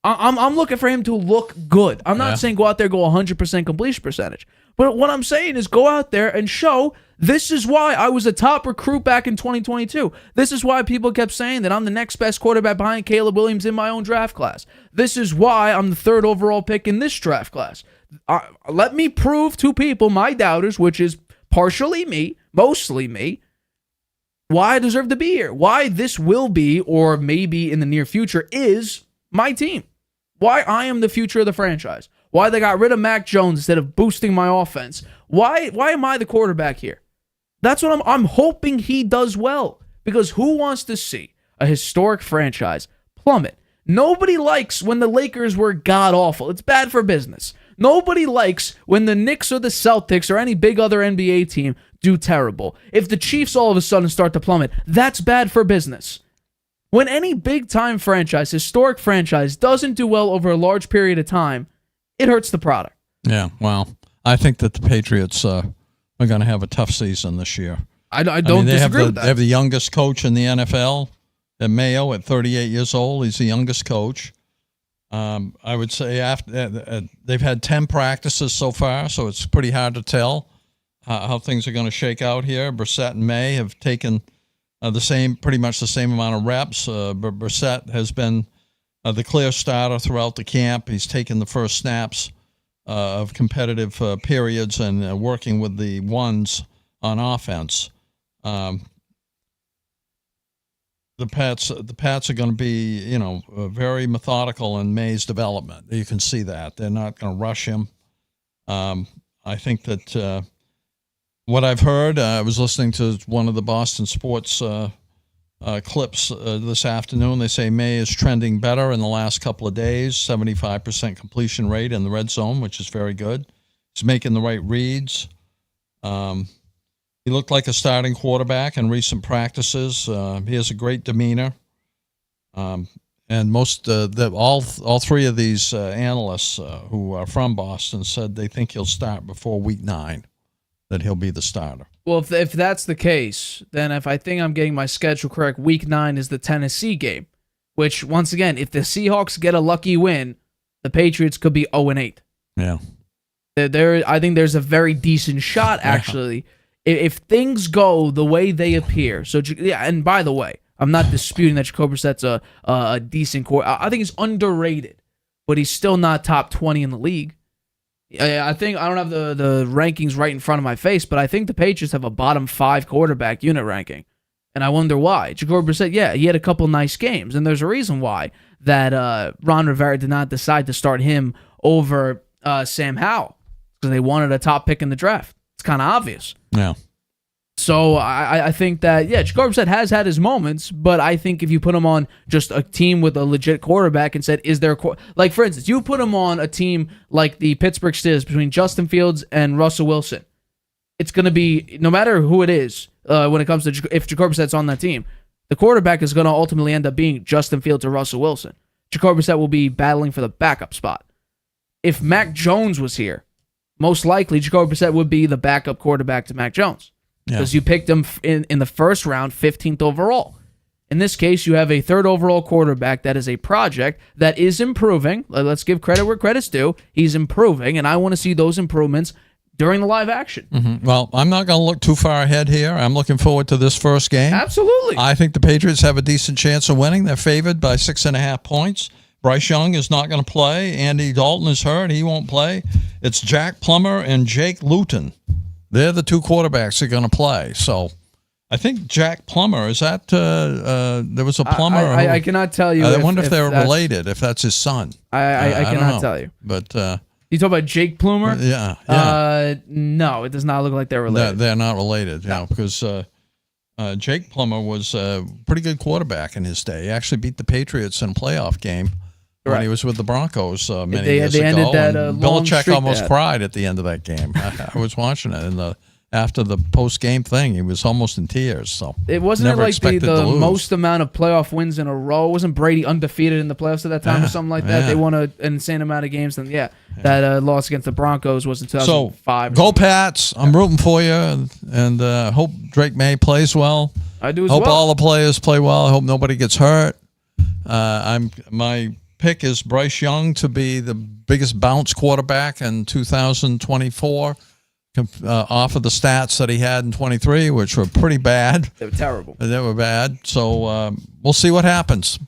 I'm looking for him to look good. I'm not saying go out there, go 100% completion percentage. But what I'm saying is go out there and show this is why I was a top recruit back in 2022. This is why people kept saying that I'm the next best quarterback behind Caleb Williams in my own draft class. This is why I'm the 3rd overall pick in this draft class. Let me prove to people, my doubters, which is partially me, mostly me, why I deserve to be here. Why this will be, or maybe in the near future, is my team. Why I am the future of the franchise. Why they got rid of Mac Jones instead of boosting my offense. Why am I the quarterback here? That's what I'm hoping he does well. Because who wants to see a historic franchise plummet? Nobody likes when the Lakers were god-awful. It's bad for business. Nobody likes when the Knicks or the Celtics or any big other NBA team do terrible. If the Chiefs all of a sudden start to plummet, that's bad for business. When any big-time franchise, historic franchise, doesn't do well over a large period of time, it hurts the product. Yeah, well, I think that the Patriots are going to have a tough season this year. I don't disagree with that. They have the youngest coach in the NFL, Mayo, at 38 years old. He's the youngest coach. I would say after they've had 10 practices so far, so it's pretty hard to tell how things are going to shake out here. Brissett and May have taken pretty much the same amount of reps. Brissett has been the clear starter throughout the camp. He's taken the first snaps of competitive periods and working with the ones on offense. The Pats are going to be, very methodical in May's development. You can see that. They're not going to rush him. I think that what I've heard, I was listening to one of the Boston sports clips this afternoon. They say May is trending better in the last couple of days, 75% completion rate in the red zone, which is very good. He's making the right reads. He looked like a starting quarterback in recent practices. He has a great demeanor. And all 3 of these analysts who are from Boston said they think he'll start before week 9, that he'll be the starter. Well, if that's the case, then if I think I'm getting my schedule correct, week 9 is the Tennessee game, which, once again, if the Seahawks get a lucky win, the Patriots could be 0-8. Yeah. I think there's a very decent shot, actually, if things go the way they appear. So, yeah, and by the way, I'm not disputing that Jacoby Brissett's a decent quarterback. I think he's underrated, but he's still not top 20 in the league. I think I don't have the rankings right in front of my face, but I think the Patriots have a bottom 5 quarterback unit ranking. And I wonder why. Jacoby Brissett, yeah, he had a couple nice games, and there's a reason why that Ron Rivera did not decide to start him over Sam Howell, because they wanted a top pick in the draft. It's kind of obvious. Yeah. So I think that, yeah, Jacoby Brissett has had his moments, but I think if you put him on just a team with a legit quarterback and said, is there, like, for instance, you put him on a team like the Pittsburgh Steelers between Justin Fields and Russell Wilson, it's going to be, no matter who it is, when it comes to, if Jacoby Brissett's on that team, the quarterback is going to ultimately end up being Justin Fields or Russell Wilson. Jacoby Brissett will be battling for the backup spot. If Mac Jones was here, most likely Jacoby Brissett would be the backup quarterback to Mac Jones. Because you picked him in the first round, 15th overall. In this case, you have a 3rd overall quarterback that is a project that is improving. Let's give credit where credit's due. He's improving, and I want to see those improvements during the live action. Mm-hmm. Well, I'm not going to look too far ahead here. I'm looking forward to this first game. Absolutely. I think the Patriots have a decent chance of winning. They're favored by 6.5 points. Bryce Young is not going to play. Andy Dalton is hurt. He won't play. It's Jack Plummer and Jake Luton. They're the 2 quarterbacks that are going to play. So I think Jack Plummer, is that there was a Plummer? I cannot tell you. I wonder if they're related, if that's his son. I cannot tell you. But you talk about Jake Plummer? Yeah. No, it does not look like they're related. They're not related, because Jake Plummer was a pretty good quarterback in his day. He actually beat the Patriots in a playoff game. When he was with the Broncos many years ago. Ended that, Belichick almost cried at the end of that game. I was watching it, after the post-game thing, he was almost in tears. So it wasn't like the most amount of playoff wins in a row. Wasn't Brady undefeated in the playoffs at that time or something like that? They won an insane amount of games. And that loss against the Broncos was in 2005. So go Pats! I'm rooting for you, and hope Drake May plays well. I do as well. Hope all the players play well. I hope nobody gets hurt. My pick is Bryce Young to be the biggest bounce quarterback in 2024, off of the stats that he had in 23, which were pretty bad. They were terrible. They were bad. So we'll see what happens.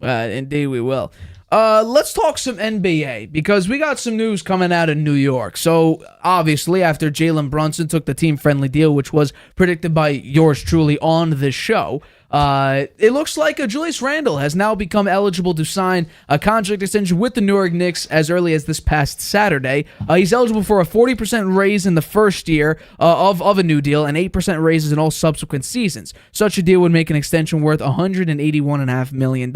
Indeed, we will. Let's talk some NBA, because we got some news coming out of New York. So, obviously, after Jalen Brunson took the team-friendly deal, which was predicted by yours truly on this show, it looks like Julius Randle has now become eligible to sign a contract extension with the New York Knicks as early as this past Saturday. He's eligible for a 40% raise in the first year of a new deal and 8% raises in all subsequent seasons. Such a deal would make an extension worth $181.5 million.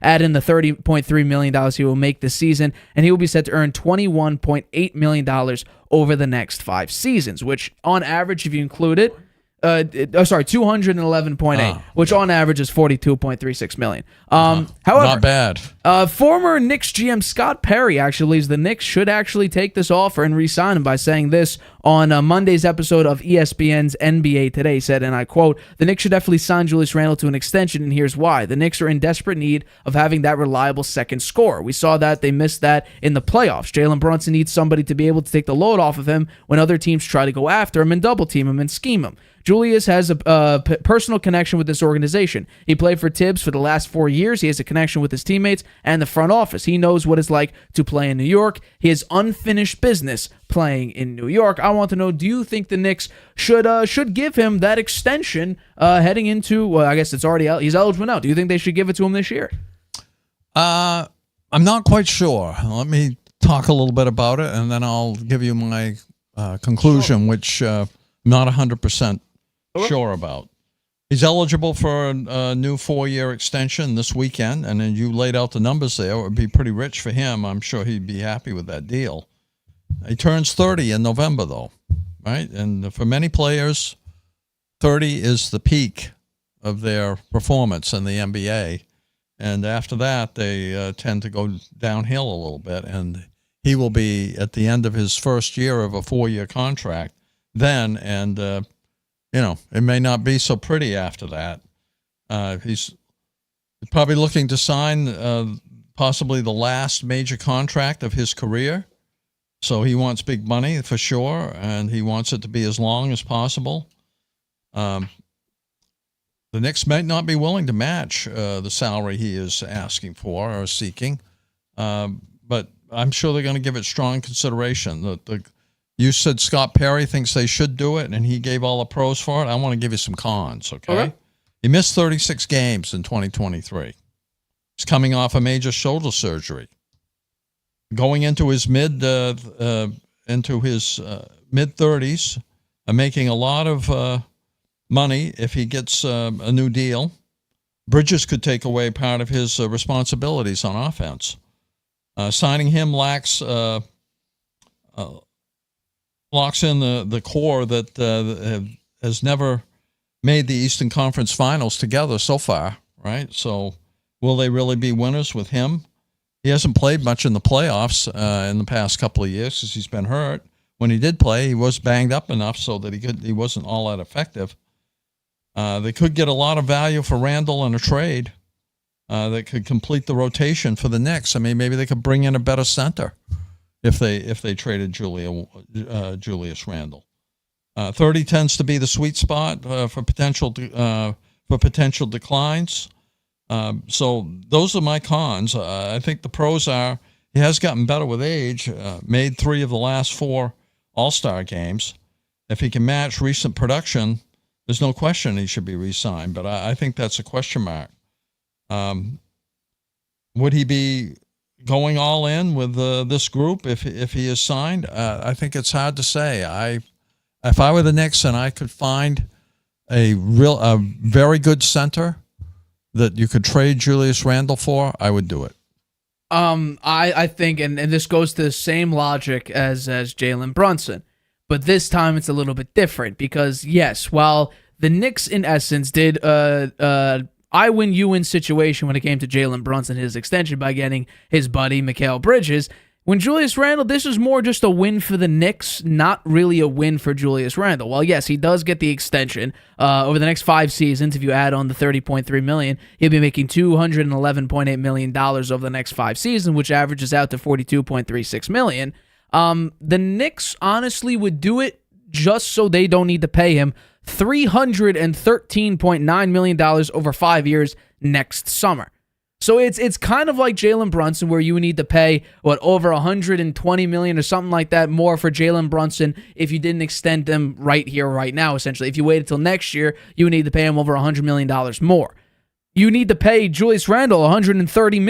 Add in the $30.3 million he will make this season, and he will be set to earn $21.8 million over the next 5 seasons, which on average, if you include it, 211.8, which on average is 42.36 million. However, not bad. Former Knicks GM Scott Perry actually believes the Knicks should actually take this offer and re-sign him by saying this on Monday's episode of ESPN's NBA Today. He said, and I quote, "The Knicks should definitely sign Julius Randle to an extension, and here's why. The Knicks are in desperate need of having that reliable second scorer. We saw that they missed that in the playoffs. Jalen Brunson needs somebody to be able to take the load off of him when other teams try to go after him and double team him and scheme him. Julius has a personal connection with this organization. He played for Tibbs for the last 4 years. He has a connection with his teammates and the front office. He knows what it's like to play in New York. He has unfinished business playing in New York." I want to know, do you think the Knicks should give him that extension heading into, well, I guess it's already out. He's eligible now. Do you think they should give it to him this year? I'm not quite sure. Let me talk a little bit about it, and then I'll give you my conclusion, which I'm not 100% sure about. He's eligible for a new 4-year extension this weekend, and then you laid out the numbers there. It would be pretty rich for him. I'm sure he'd be happy with that deal. He turns 30 in November, though, right? And for many players, 30 is the peak of their performance in the NBA. And after that, they tend to go downhill a little bit. And he will be at the end of his first year of a 4-year contract then, and it may not be so pretty after that. He's probably looking to sign possibly the last major contract of his career. So he wants big money for sure, and he wants it to be as long as possible. The Knicks might not be willing to match the salary he is asking for or seeking. But I'm sure they're going to give it strong consideration. You said Scott Perry thinks they should do it, and he gave all the pros for it. I want to give you some cons, okay? He missed 36 games in 2023. He's coming off a major shoulder surgery. Going into his mid-30s, making a lot of money if he gets a new deal. Bridges could take away part of his responsibilities on offense. Signing him locks in the core that has never made the Eastern Conference Finals together so far, right? So will they really be winners with him? He hasn't played much in the playoffs in the past couple of years because he's been hurt. When he did play, he was banged up enough so that he wasn't all that effective. They could get a lot of value for Randle in a trade that could complete the rotation for the Knicks. I mean, maybe they could bring in a better center if they traded Julius Randle. 30 tends to be the sweet spot for potential declines. So those are my cons. I think the pros are he has gotten better with age, made 3 of the last 4 All-Star games. If he can match recent production, there's no question he should be re-signed, but I think that's a question mark. Would he be going all in with this group if he is signed? I think it's hard to say. If I were the Knicks and I could find a very good center that you could trade Julius Randle for, I would do it. I think, and this goes to the same logic as Jalen Brunson, but this time it's a little bit different because, yes, while the Knicks in essence did I win, you win situation when it came to Jalen Brunson, his extension by getting his buddy Mikal Bridges. When Julius Randle, this is more just a win for the Knicks, not really a win for Julius Randle. Well, yes, he does get the extension over the next 5 seasons. If you add on the $30.3 million, he'll be making $211.8 million over the next 5 seasons, which averages out to $42.36 million. The Knicks honestly would do it just so they don't need to pay him $313.9 million over 5 years next summer. So it's kind of like Jalen Brunson, where you would need to pay over $120 million or something like that more for Jalen Brunson if you didn't extend him right here, right now. Essentially, if you waited till next year, you would need to pay him over $100 million more. You need to pay Julius Randle $130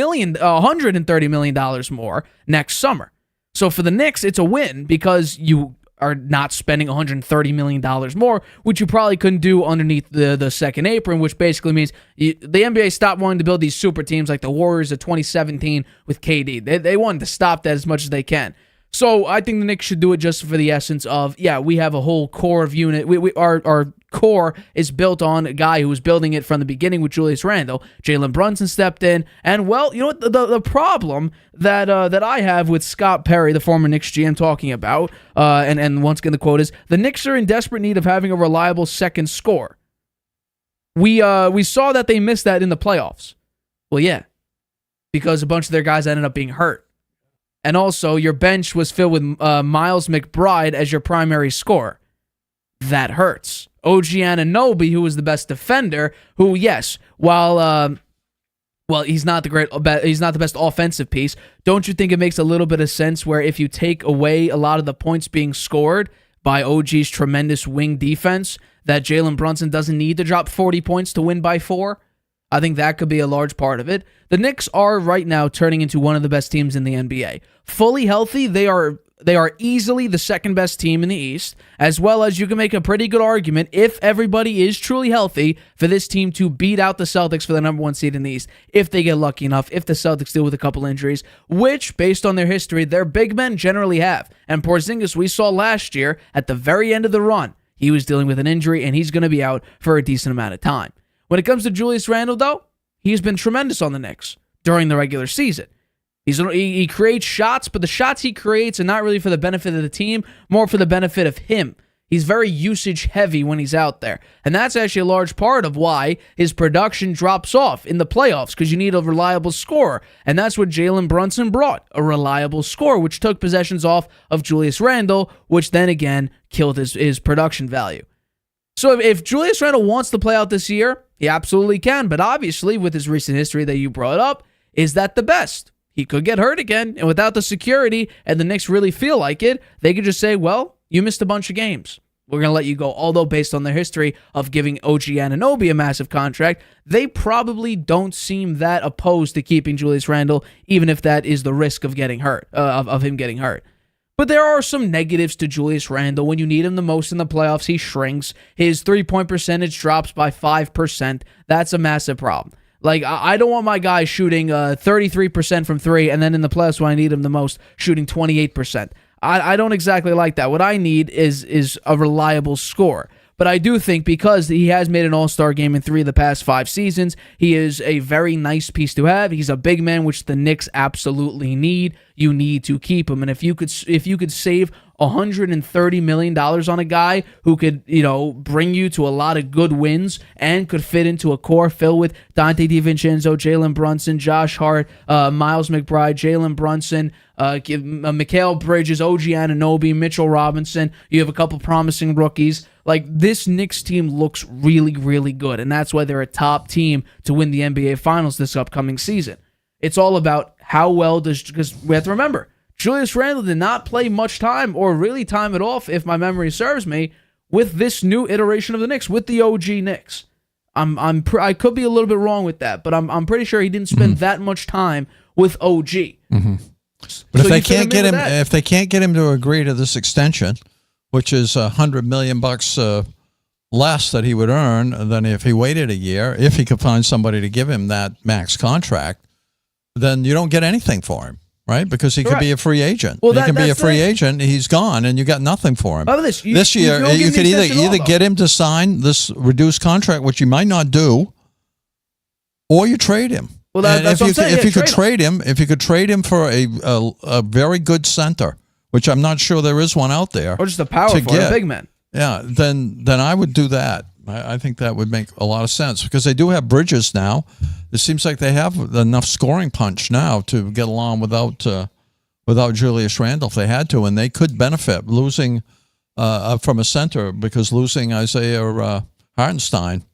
million more next summer. So for the Knicks, it's a win because you are not spending $130 million more, which you probably couldn't do underneath the second apron, which basically means the NBA stopped wanting to build these super teams like the Warriors of 2017 with KD. They wanted to stop that as much as they can. So I think the Knicks should do it just for the essence of, we have a whole core of unit. Our core is built on a guy who was building it from the beginning with Julius Randle. Jalen Brunson stepped in, and well, you know what the problem that I have with Scott Perry, the former Knicks GM, talking about, and once again the quote is, the Knicks are in desperate need of having a reliable second scorer. We saw that they missed that in the playoffs. Well, yeah, because a bunch of their guys ended up being hurt. And also, your bench was filled with Miles McBride as your primary scorer. That hurts. OG Anunoby, who was the best defender, who, yes, while he's not the best offensive piece, don't you think it makes a little bit of sense where if you take away a lot of the points being scored by OG's tremendous wing defense, that Jalen Brunson doesn't need to drop 40 points to win by 4? I think that could be a large part of it. The Knicks are right now turning into one of the best teams in the NBA. Fully healthy, they are easily the second best team in the East, as well as you can make a pretty good argument, if everybody is truly healthy, for this team to beat out the Celtics for the number 1 seed in the East, if they get lucky enough, if the Celtics deal with a couple injuries, which, based on their history, their big men generally have. And Porzingis, we saw last year, at the very end of the run, he was dealing with an injury, and he's going to be out for a decent amount of time. When it comes to Julius Randle, though, he's been tremendous on the Knicks during the regular season. He creates shots, but the shots he creates are not really for the benefit of the team, more for the benefit of him. He's very usage heavy when he's out there. And that's actually a large part of why his production drops off in the playoffs, because you need a reliable scorer. And that's what Jalen Brunson brought, a reliable scorer, which took possessions off of Julius Randle, which then again killed his production value. So if Julius Randle wants to play out this year, he absolutely can. But obviously, with his recent history that you brought up, is that the best? he could get hurt again. And without the security, and the Knicks really feel like it, they could just say, well, you missed a bunch of games. We're going to let you go. Although based on their history of giving OG Anunoby a massive contract, they probably don't seem that opposed to keeping Julius Randle, even if that is the risk of getting hurt, of him getting hurt. But there are some negatives to Julius Randle. When you need him the most in the playoffs, he shrinks. His three-point percentage drops by 5%. That's a massive problem. Like, I don't want my guy shooting 33% from three, and then in the playoffs when I need him the most, shooting 28%. I don't exactly like that. What I need is a reliable score. But I do think because he has made an all-star game in 3 of the past 5 seasons, he is a very nice piece to have. He's a big man, which the Knicks absolutely need. You need to keep him. And if you could save $130 million on a guy who could, bring you to a lot of good wins and could fit into a core filled with Dante DiVincenzo, Jalen Brunson, Josh Hart, Miles McBride, Jalen Brunson, Mikal Bridges, OG Anunoby, Mitchell Robinson. You have a couple promising rookies. Like, this Knicks team looks really, really good, and that's why they're a top team to win the NBA Finals this upcoming season. It's all about how well because we have to remember, Julius Randle did not play much time or really time at all, if my memory serves me, with this new iteration of the Knicks, with the OG Knicks. I could be a little bit wrong with that, but I'm pretty sure he didn't spend that much time with OG. Mm-hmm. But so if they can't get him to agree to this extension, which is $100 million less that he would earn than if he waited a year, if he could find somebody to give him that max contract, then you don't get anything for him, right? Because he could be a free agent. Well, he can be a free agent. He's gone, and you got nothing for him. This year, you could either get him to sign this reduced contract, which you might not do, or you trade him. Well, that's what I'm saying. If you could trade him for a very good center, which I'm not sure there is one out there, or just a power forward, a big man. Yeah, then I would do that. I think that would make a lot of sense because they do have Bridges now. It seems like they have enough scoring punch now to get along without Julius Randle if they had to, and they could benefit losing from a center because losing Isaiah Hartenstein,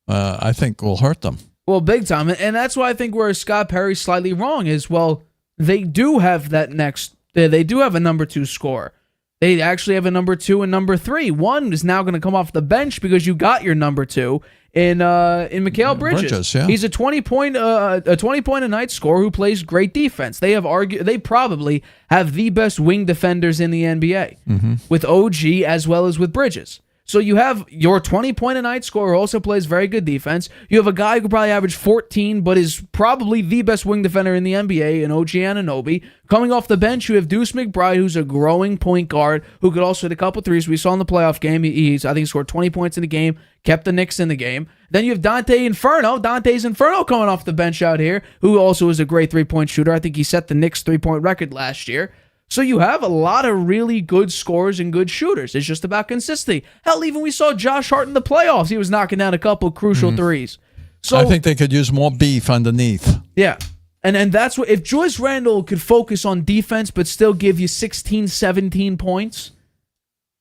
I think, will hurt them. Well, big time, and that's why I think where Scott Perry's slightly wrong is, well, they do have they do have a number 2 scorer. They actually have a number 2 and number 3. One is now going to come off the bench because you got your number 2 in Mikal Bridges. Yeah. He's a 20-point a night scorer who plays great defense. They probably have the best wing defenders in the NBA with OG as well as with Bridges. So you have your 20-point-a-night scorer who also plays very good defense. You have a guy who probably averaged 14, but is probably the best wing defender in the NBA, in OG Anunoby. Coming off the bench, you have Deuce McBride, who's a growing point guard, who could also hit a couple threes. We saw in the playoff game, I think he scored 20 points in the game, kept the Knicks in the game. Then you have Dante's Inferno coming off the bench out here, who also is a great three-point shooter. I think he set the Knicks three-point record last year. So you have a lot of really good scorers and good shooters. It's just about consistency. Hell, even we saw Josh Hart in the playoffs. He was knocking down a couple crucial threes. So I think they could use more beef underneath. Yeah. And that's what, if Julius Randle could focus on defense but still give you 16, 17 points,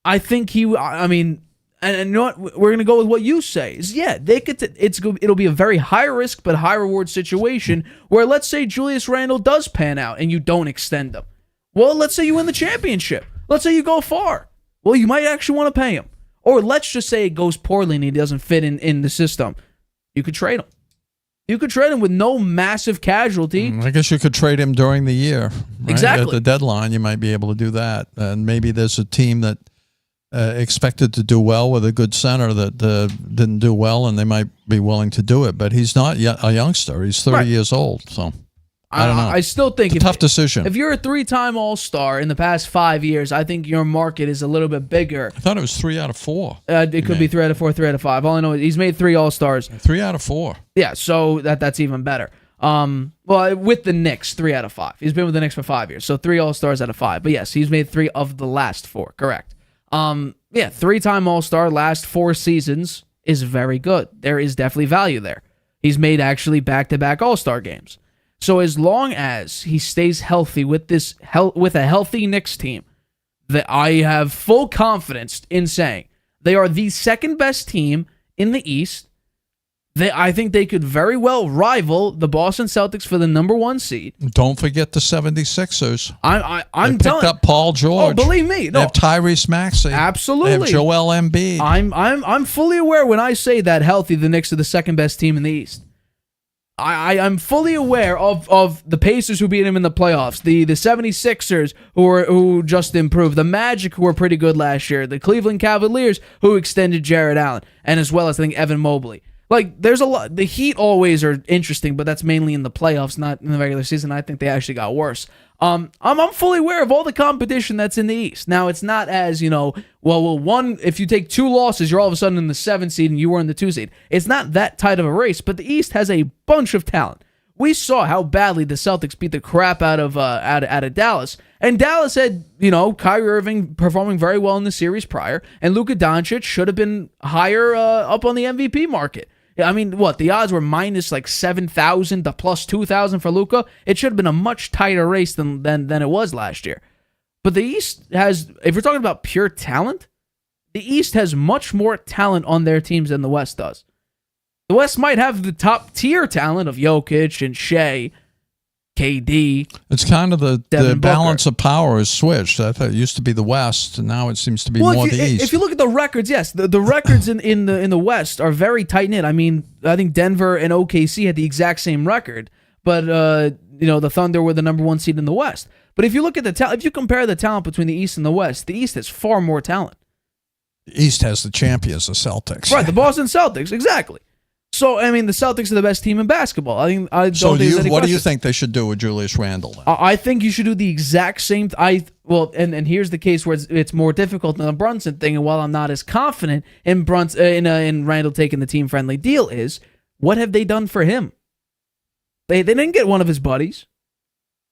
I think and you know what, we're going to go with what you say. It'll be a very high risk but high reward situation where let's say Julius Randle does pan out and you don't extend him. Well, let's say you win the championship. Let's say you go far. Well, you might actually want to pay him. Or let's just say it goes poorly and he doesn't fit in the system. You could trade him. You could trade him with no massive casualty. I guess you could trade him during the year. Right? Exactly. At the deadline, you might be able to do that. And maybe there's a team that expected to do well with a good center that didn't do well, and they might be willing to do it. But he's not yet a youngster. He's 30 years old, so... I don't know. I still think it's a tough decision. If you're a 3-time All-Star in the past 5 years, I think your market is a little bit bigger. I thought it was 3 out of 4. It could be 3 out of 4, 3 out of 5. All I know is he's made 3 All-Stars. 3 out of 4. Yeah, so that's even better. Well, with the Knicks, 3 out of 5. He's been with the Knicks for 5 years, so 3 All-Stars out of 5. But yes, he's made 3 of the last 4. Correct. 3-time All-Star, last 4 seasons is very good. There is definitely value there. He's made actually back-to-back All-Star games. So as long as he stays healthy with a healthy Knicks team, that I have full confidence in saying they are the second best team in the East. I think they could very well rival the Boston Celtics for the number 1 seed. Don't forget the 76ers. I'm They telling. picked up Paul George. Oh, believe me, They no, have Tyrese Maxey. absolutely. They have Joel Embiid. I'm fully aware when I say that healthy, the Knicks are the second best team in the East. I'm fully aware of the Pacers who beat him in the playoffs, the 76ers who just improved, the Magic who were pretty good last year, the Cleveland Cavaliers who extended Jared Allen, and as well as I think Evan Mobley. Like, there's a lot. The Heat always are interesting, but that's mainly in the playoffs, not in the regular season. I think they actually got worse. I'm fully aware of all the competition that's in the East. Now, it's not as, one, if you take 2 losses, you're all of a sudden in the 7th seed and you were in the 2 seed. It's not that tight of a race, but the East has a bunch of talent. We saw how badly the Celtics beat the crap out of Dallas. And Dallas had, Kyrie Irving performing very well in the series prior, and Luka Doncic should have been higher up on the MVP market. I mean, the odds were minus like 7,000 to plus 2,000 for Luka. It should have been a much tighter race than it was last year. But the East has, if you're talking about pure talent, the East has much more talent on their teams than the West does. The West might have the top tier talent of Jokic and Shea, KD. It's kind of the Devin balance Booker. of power has switched. I thought it used to be the West, and now it seems to be more the East. If you look at the records, yes, the records in the West are very tight knit. I mean, I think Denver and OKC had the exact same record, but the Thunder were the number 1 seed in the West. But if you look at the talent, if you compare the talent between the East and the West, the East has far more talent. The East has the champions, the Celtics. Right, the Boston Celtics, exactly. So, I mean, the Celtics are the best team in basketball. I don't think there's any what do you question. think they should do with Julius Randle? Then? I think you should do the exact same. And here's the case where it's more difficult than the Brunson thing. And while I'm not as confident in in Randle taking the team friendly deal, is what have they done for him? They didn't get one of his buddies.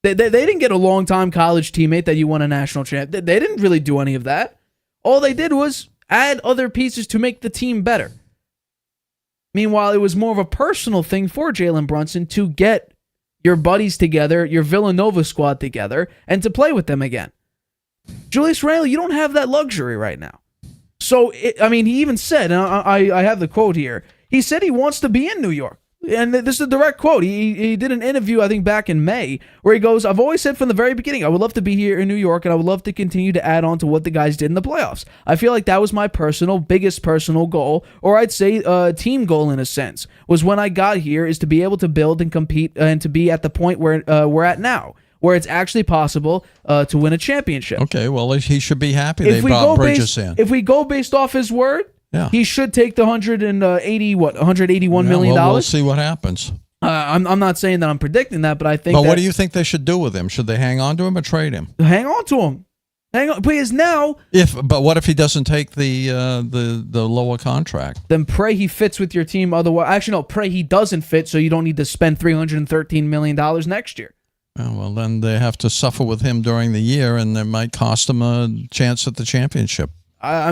They didn't get a longtime college teammate that you won a national champ. They didn't really do any of that. All they did was add other pieces to make the team better. Meanwhile, it was more of a personal thing for Jalen Brunson to get your buddies together, your Villanova squad together, and to play with them again. Julius Randle, you don't have that luxury right now. So, he even said, and I have the quote here, he said he wants to be in New York. And this is a direct quote. He did an interview, I think, back in May, where he goes, I've always said from the very beginning, I would love to be here in New York, and I would love to continue to add on to what the guys did in the playoffs. I feel like that was my biggest personal goal, or I'd say team goal in a sense, was when I got here, is to be able to build and compete and to be at the point where we're at now, where it's actually possible to win a championship. Okay, well, he should be happy they brought Bridges in. If we go based off his word, yeah, he should take the $181 million. Well, we'll see what happens. I'm not saying that I'm predicting that, but I think. But what do you think they should do with him? Should they hang on to him or trade him? Hang on to him. Hang on, because now. But what if he doesn't take the lower contract? Then pray he fits with your team. Otherwise, actually, no. Pray he doesn't fit, so you don't need to spend $313 million next year. Oh, well, then they have to suffer with him during the year, and it might cost him a chance at the championship. I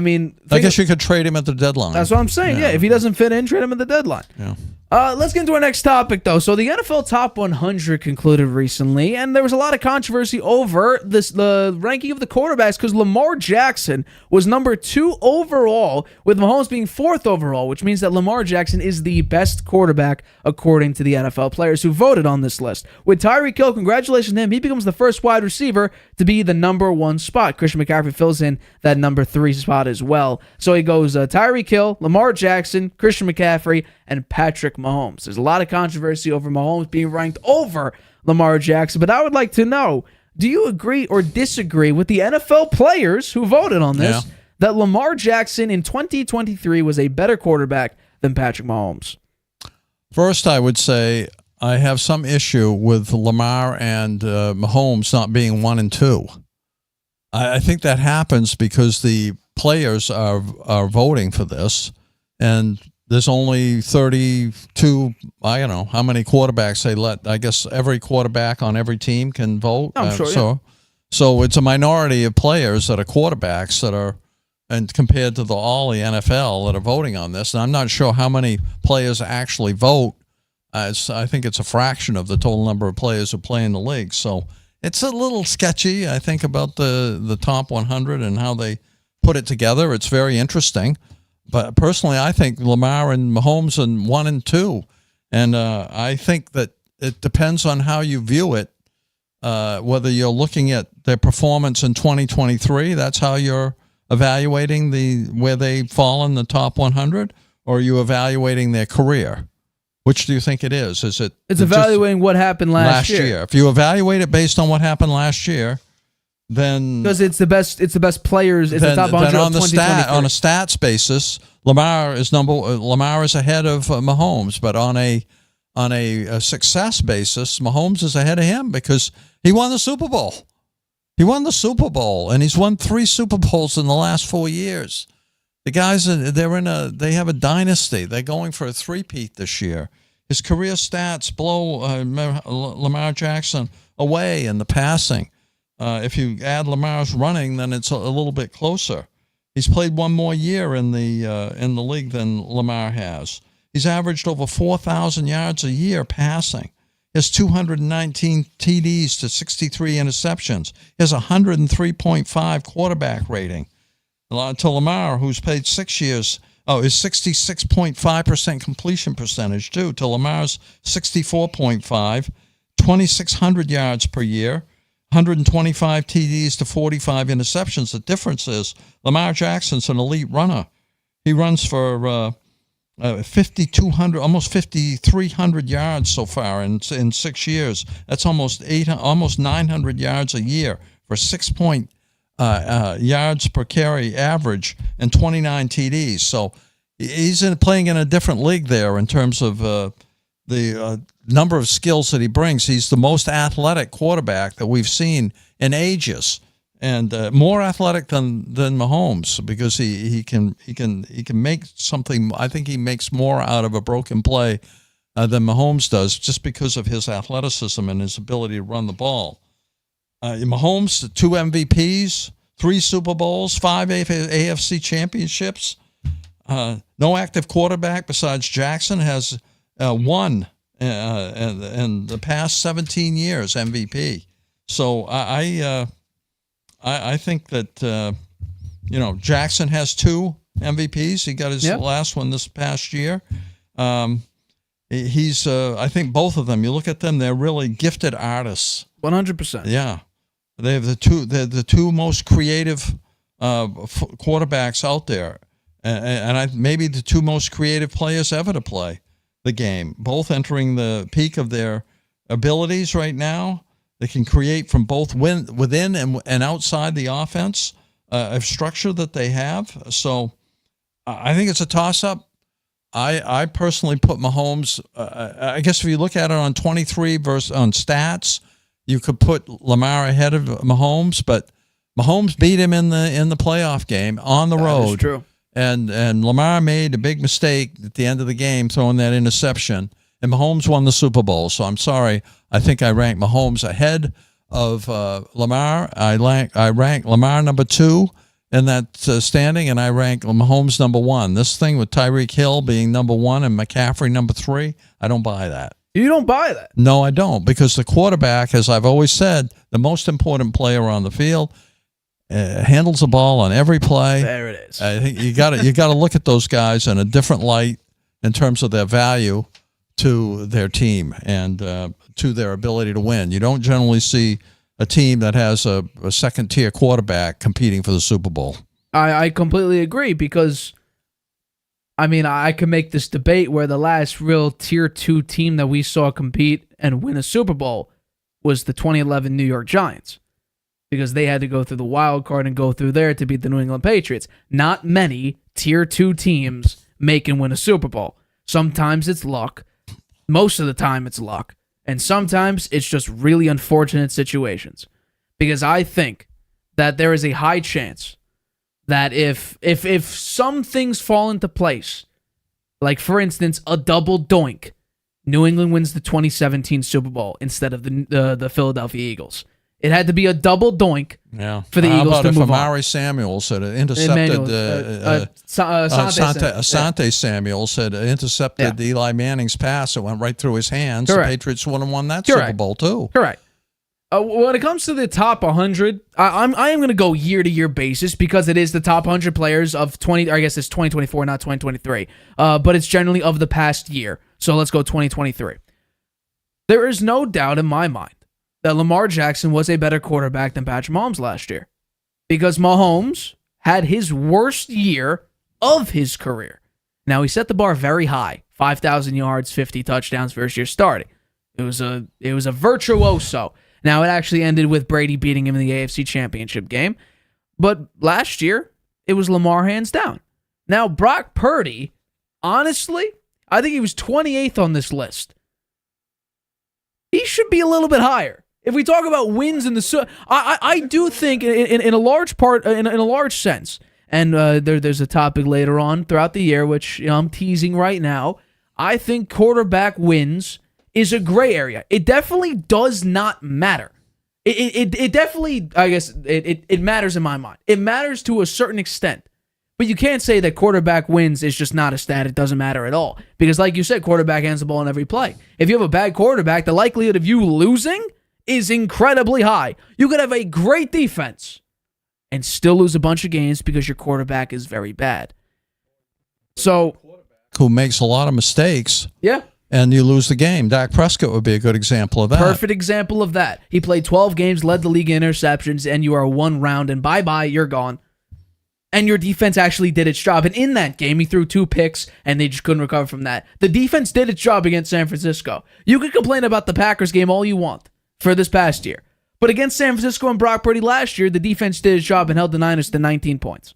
guess you could trade him at the deadline. That's what I'm saying. Yeah, if he doesn't fit in, trade him at the deadline. Yeah. Let's get into our next topic, though. So the NFL Top 100 concluded recently, and there was a lot of controversy over the ranking of the quarterbacks because Lamar Jackson was number 2 overall, with Mahomes being 4th overall, which means that Lamar Jackson is the best quarterback according to the NFL players who voted on this list. With Tyreek Hill, congratulations to him. He becomes the first wide receiver to be the number 1 spot. Christian McCaffrey fills in that number 3 spot as well. So he goes Tyreek Hill, Lamar Jackson, Christian McCaffrey, and Patrick Mahomes. There's a lot of controversy over Mahomes being ranked over Lamar Jackson, but I would like to know, do you agree or disagree with the NFL players who voted on this, that Lamar Jackson in 2023 was a better quarterback than Patrick Mahomes? First, I would say I have some issue with Lamar and Mahomes not being 1 and 2. I think that happens because the players are voting for this, and there's only 32, I don't know how many quarterbacks they let. I guess every quarterback on every team can vote. I'm sure, So it's a minority of players that are quarterbacks that are, and compared to all the NFL that are voting on this. And I'm not sure how many players actually vote. I think it's a fraction of the total number of players who play in the league. So it's a little sketchy, I think, about the top 100 and how they put it together. It's very interesting. But personally, I think Lamar and Mahomes are 1 and 2, and I think that it depends on how you view it. Whether you're looking at their performance in 2023, that's how you're evaluating where they fall in the top 100, or are you evaluating their career? Which do you think it is? Is it? It's evaluating what happened last year. If you evaluate it based on what happened last year, then because it's the best players. It's the top 100 then of 2023. on a stats basis, Lamar is ahead of Mahomes, but on a success basis, Mahomes is ahead of him because he won the Super Bowl. He won the Super Bowl, and he's won 3 Super Bowls in the last 4 years. The guys, they have a dynasty. They're going for a three-peat this year. His career stats blow Lamar Jackson away in the passing. If you add Lamar's running, then it's a little bit closer. He's played 1 more year in the league than Lamar has. He's averaged over 4,000 yards a year passing. He has 219 TDs to 63 interceptions. He has a 103.5 quarterback rating. To Lamar, who's played 6 years, is 66.5% completion percentage, too. To Lamar's 64.5, 2,600 yards per year, 125 TDs to 45 interceptions. The difference is Lamar Jackson's an elite runner. He runs for 5,200, almost 5,300 yards so far in 6 years. That's almost 900 yards a year for 6 yards per carry average and 29 TDs. So he's playing in a different league there in terms of the number of skills that he brings. He's the most athletic quarterback that we've seen in ages, and more athletic than Mahomes because he can make something. I think he makes more out of a broken play than Mahomes does, just because of his athleticism and his ability to run the ball. Mahomes, 2 MVPs, 3 Super Bowls, 5 AFC championships. No active quarterback besides Jackson has won in the past 17 years MVP. So I think that Jackson has 2 MVPs. He got his last one this past year. He's I think both of them. You look at them; they're really gifted artists. 100%. Yeah, they have the two most creative quarterbacks out there, and maybe the 2 most creative players ever to play the game. Both entering the peak of their abilities right now. They can create from both within and outside the offense, a structure that they have. So I think it's a toss-up. I personally put Mahomes. I guess if you look at it on 23 versus on stats, you could put Lamar ahead of Mahomes, but Mahomes beat him in the playoff game on the road. That's true. And Lamar made a big mistake at the end of the game throwing that interception, and Mahomes won the Super Bowl. So I'm sorry. I think I rank Mahomes ahead of Lamar. I rank Lamar number 2 in that standing, and I rank Mahomes number 1. This thing with Tyreek Hill being number 1 and McCaffrey number 3, I don't buy that. You don't buy that? No, I don't, because the quarterback, as I've always said, the most important player on the field, handles the ball on every play. There it is. I think you got to look at those guys in a different light in terms of their value to their team and to their ability to win. You don't generally see a team that has a second-tier quarterback competing for the Super Bowl. I completely agree because, I can make this debate where the last real Tier 2 team that we saw compete and win a Super Bowl was the 2011 New York Giants because they had to go through the wild card and go through there to beat the New England Patriots. Not many Tier 2 teams make and win a Super Bowl. Sometimes it's luck. Most of the time it's luck. And sometimes it's just really unfortunate situations. Because I think that there is a high chance that if some things fall into place, like for instance, a double doink, New England wins the 2017 Super Bowl instead of the Philadelphia Eagles. It had to be a double doink for the Eagles to move on. How about if Amari Samuels had intercepted Asante Samuels had intercepted Eli Manning's pass that went right through his hands? Correct. The Patriots would have won that Super Bowl too. Correct. When it comes to the top 100, I am going to go year-to-year basis because it is the top 100 players of 20. Or I guess it's 2024, not 2023. But it's generally of the past year. So let's go 2023. There is no doubt in my mind that Lamar Jackson was a better quarterback than Patrick Mahomes last year because Mahomes had his worst year of his career. Now, he set the bar very high, 5,000 yards, 50 touchdowns first year starting. It was a virtuoso. Now, it actually ended with Brady beating him in the AFC Championship game. But last year, it was Lamar hands down. Now, Brock Purdy, honestly, I think he was 28th on this list. He should be a little bit higher. If we talk about wins in the... I do think, in a large part, in a large sense, and there's a topic later on throughout the year, which I'm teasing right now, I think quarterback wins is a gray area. It definitely does not matter. It definitely, I guess, it matters in my mind. It matters to a certain extent. But you can't say that quarterback wins is just not a stat. It doesn't matter at all. Because like you said, quarterback hands the ball in every play. If you have a bad quarterback, the likelihood of you losing is incredibly high. You could have a great defense and still lose a bunch of games because your quarterback is very bad. So, who makes a lot of mistakes. Yeah. And you lose the game. Dak Prescott would be a good example of that. Perfect example of that. He played 12 games, led the league in interceptions, and you are one round, and bye-bye, you're gone. And your defense actually did its job. And in that game, he threw 2 picks, and they just couldn't recover from that. The defense did its job against San Francisco. You can complain about the Packers game all you want for this past year. But against San Francisco and Brock Purdy last year, the defense did its job and held the Niners to 19 points.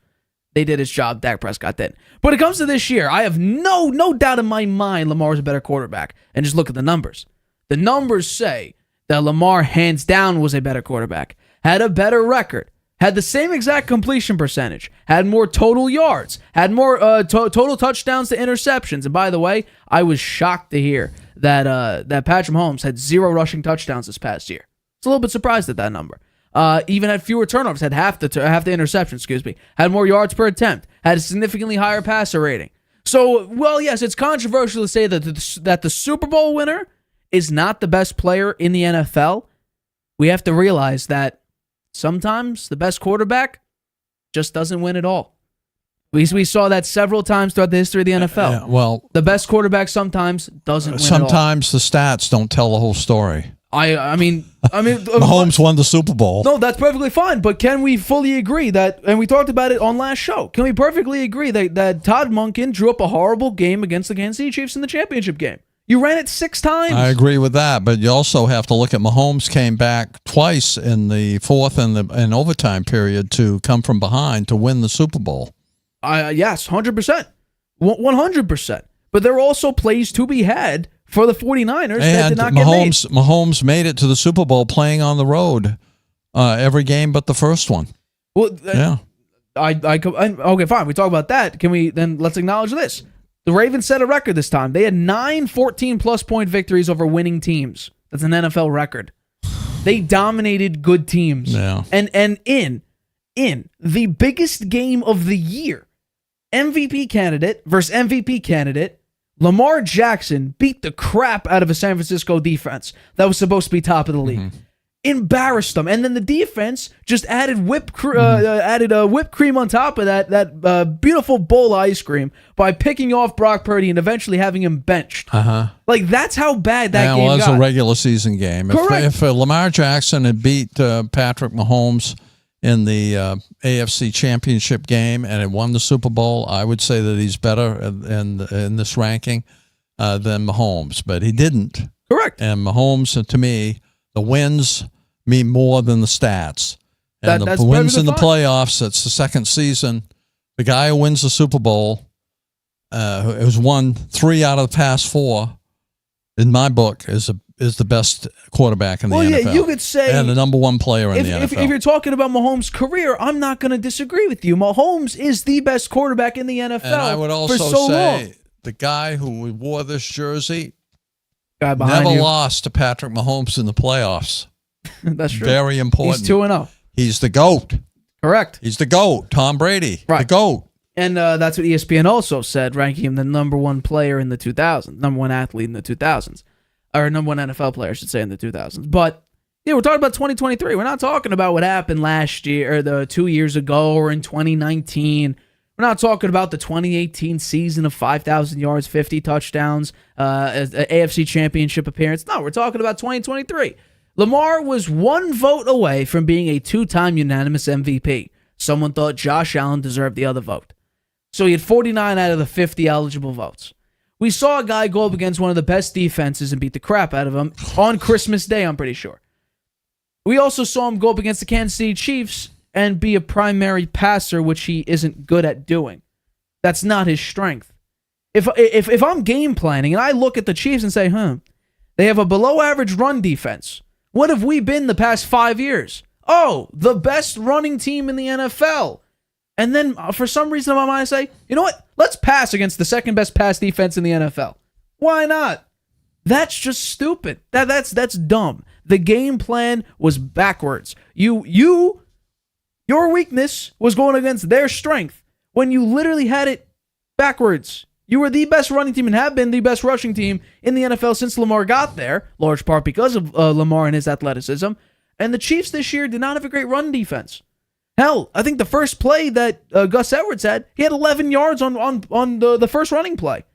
They did its job. Dak Prescott did. But when it comes to this year, I have no doubt in my mind Lamar is a better quarterback. And just look at the numbers. The numbers say that Lamar, hands down, was a better quarterback, had a better record, had the same exact completion percentage, had more total yards, had more total touchdowns to interceptions. And by the way, I was shocked to hear that Patrick Mahomes had 0 rushing touchdowns this past year. I was a little bit surprised at that number. Even had fewer turnovers, had half the interceptions, had more yards per attempt, had a significantly higher passer rating. So, well, yes, it's controversial to say that the Super Bowl winner is not the best player in the NFL. We have to realize that sometimes the best quarterback just doesn't win at all. We saw that several times throughout the history of the NFL. Yeah, well, the best quarterback sometimes doesn't win sometimes the stats don't tell the whole story. I mean, Mahomes won the Super Bowl. No, that's perfectly fine. But can we fully agree that, and we talked about it on last show, can we perfectly agree that Todd Monken drew up a horrible game against the Kansas City Chiefs in the championship game? You ran it 6 times. I agree with that, but you also have to look at Mahomes came back twice in the fourth and overtime period to come from behind to win the Super Bowl. Yes, 100%. 100%. But there are also plays to be had for the 49ers that did not get made. Mahomes made it to the Super Bowl playing on the road every game but the first one. Well, yeah. Okay, fine. We talk about that. Let's acknowledge this. The Ravens set a record this time. They had 9 14-plus point victories over winning teams. That's an NFL record. They dominated good teams. Yeah. And in the biggest game of the year, MVP candidate versus MVP candidate, Lamar Jackson beat the crap out of a San Francisco defense that was supposed to be top of the league. Mm-hmm. Embarrassed them. And then the defense just added whipped cream on top of that beautiful bowl of ice cream by picking off Brock Purdy and eventually having him benched. Like, that's how bad that game got. Well, it was a regular season game. Correct. If Lamar Jackson had beat Patrick Mahomes in the AFC Championship game and had won the Super Bowl, I would say that he's better in this ranking than Mahomes. But he didn't. Correct. And Mahomes, to me, the wins mean more than the stats. And that's the wins in the fine. playoffs, it's the second season. The guy who wins the Super Bowl, who's won 3 out of the past 4, in my book, is the best quarterback in the NFL. Yeah, you could say, and the number 1 player in the NFL. If you're talking about Mahomes' career, I'm not going to disagree with you. Mahomes is the best quarterback in the NFL. And I would also say the guy who wore this jersey never lost to Patrick Mahomes in the playoffs. That's true. Very important. He's 2-0. He's the GOAT. Correct. He's the GOAT. Tom Brady. Right. The GOAT. And that's what ESPN also said, ranking him the number 1 player in the 2000s, number 1 athlete in the 2000s. Or number 1 NFL player, I should say, in the 2000s. But Yeah, we're talking about 2023. We're not talking about what happened last year or the 2 years ago or in 2019. We're not talking about the 2018 season of 5,000 yards, 50 touchdowns, AFC Championship appearance. No, we're talking about 2023. Lamar was one vote away from being a two-time unanimous MVP. Someone thought Josh Allen deserved the other vote. So he had 49 out of the 50 eligible votes. We saw a guy go up against one of the best defenses and beat the crap out of him on Christmas Day, I'm pretty sure. We also saw him go up against the Kansas City Chiefs and be a primary passer, which he isn't good at doing. That's not his strength. If I'm game planning and I look at the Chiefs and say, they have a below-average run defense. What have we been the past 5 years? Oh, the best running team in the NFL. And then for some reason in my mind I say, you know what? Let's pass against the second best pass defense in the NFL. Why not? That's just stupid. That's dumb. The game plan was backwards. Your weakness was going against their strength when you literally had it backwards. You were the best running team and have been the best rushing team in the NFL since Lamar got there, large part because of Lamar and his athleticism. And the Chiefs this year did not have a great run defense. Hell, I think the first play that Gus Edwards had, he had 11 yards on the first running play.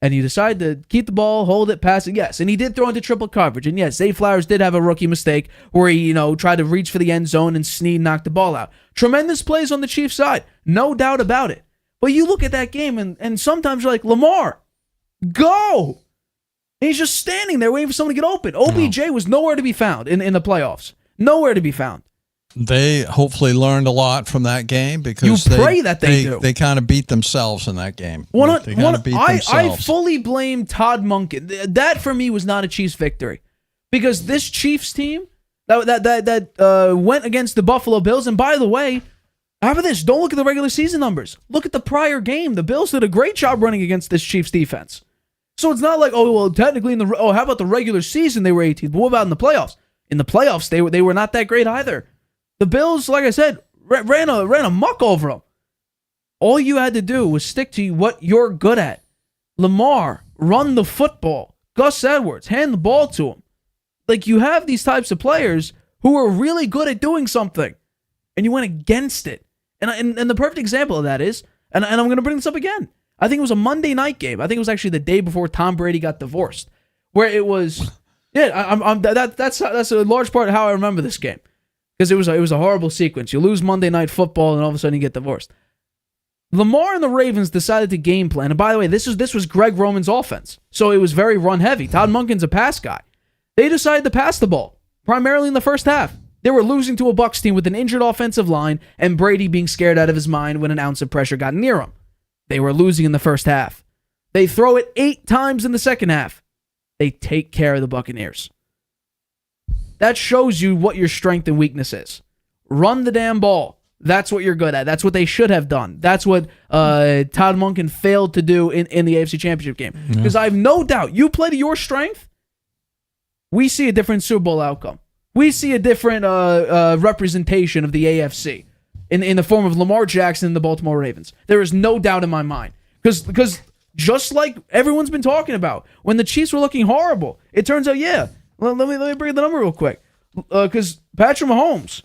And you decide to keep the ball, hold it, pass it. Yes, and he did throw into triple coverage. And yes, Zay Flowers did have a rookie mistake where he, tried to reach for the end zone and Snead knocked the ball out. Tremendous plays on the Chiefs side, no doubt about it. But you look at that game and sometimes you're like, Lamar, go! And he's just standing there waiting for someone to get open. OBJ was nowhere to be found in the playoffs. Nowhere to be found. They hopefully learned a lot from that game because you pray that they do. They kind of beat themselves in that game. I fully blame Todd Monken. That for me was not a Chiefs victory because this Chiefs team that went against the Buffalo Bills. And by the way, after this, don't look at the regular season numbers. Look at the prior game. The Bills did a great job running against this Chiefs defense. So it's not like, technically how about the regular season they were 18th? But what about in the playoffs? In the playoffs, they were not that great either. The Bills, like I said, ran a muck over them. All you had to do was stick to what you're good at. Lamar, run the football. Gus Edwards, hand the ball to him. Like, you have these types of players who are really good at doing something, and you went against it. And the perfect example of that is, and I'm going to bring this up again, I think it was a Monday night game. I think it was actually the day before Tom Brady got divorced, where it was, that's a large part of how I remember this game. Because it was a horrible sequence. You lose Monday Night Football, and all of a sudden you get divorced. Lamar and the Ravens decided to game plan. And by the way, this was Greg Roman's offense. So it was very run-heavy. Todd Monken's a pass guy. They decided to pass the ball, primarily in the first half. They were losing to a Bucs team with an injured offensive line and Brady being scared out of his mind when an ounce of pressure got near him. They were losing in the first half. They throw it 8 times in the second half. They take care of the Buccaneers. That shows you what your strength and weakness is. Run the damn ball. That's what you're good at. That's what they should have done. That's what Todd Monken failed to do in the AFC Championship game. Because I have no doubt, you play to your strength, we see a different Super Bowl outcome. We see a different representation of the AFC in the form of Lamar Jackson and the Baltimore Ravens. There is no doubt in my mind. Because just like everyone's been talking about, when the Chiefs were looking horrible, it turns out, let me bring the number real quick. Because Patrick Mahomes,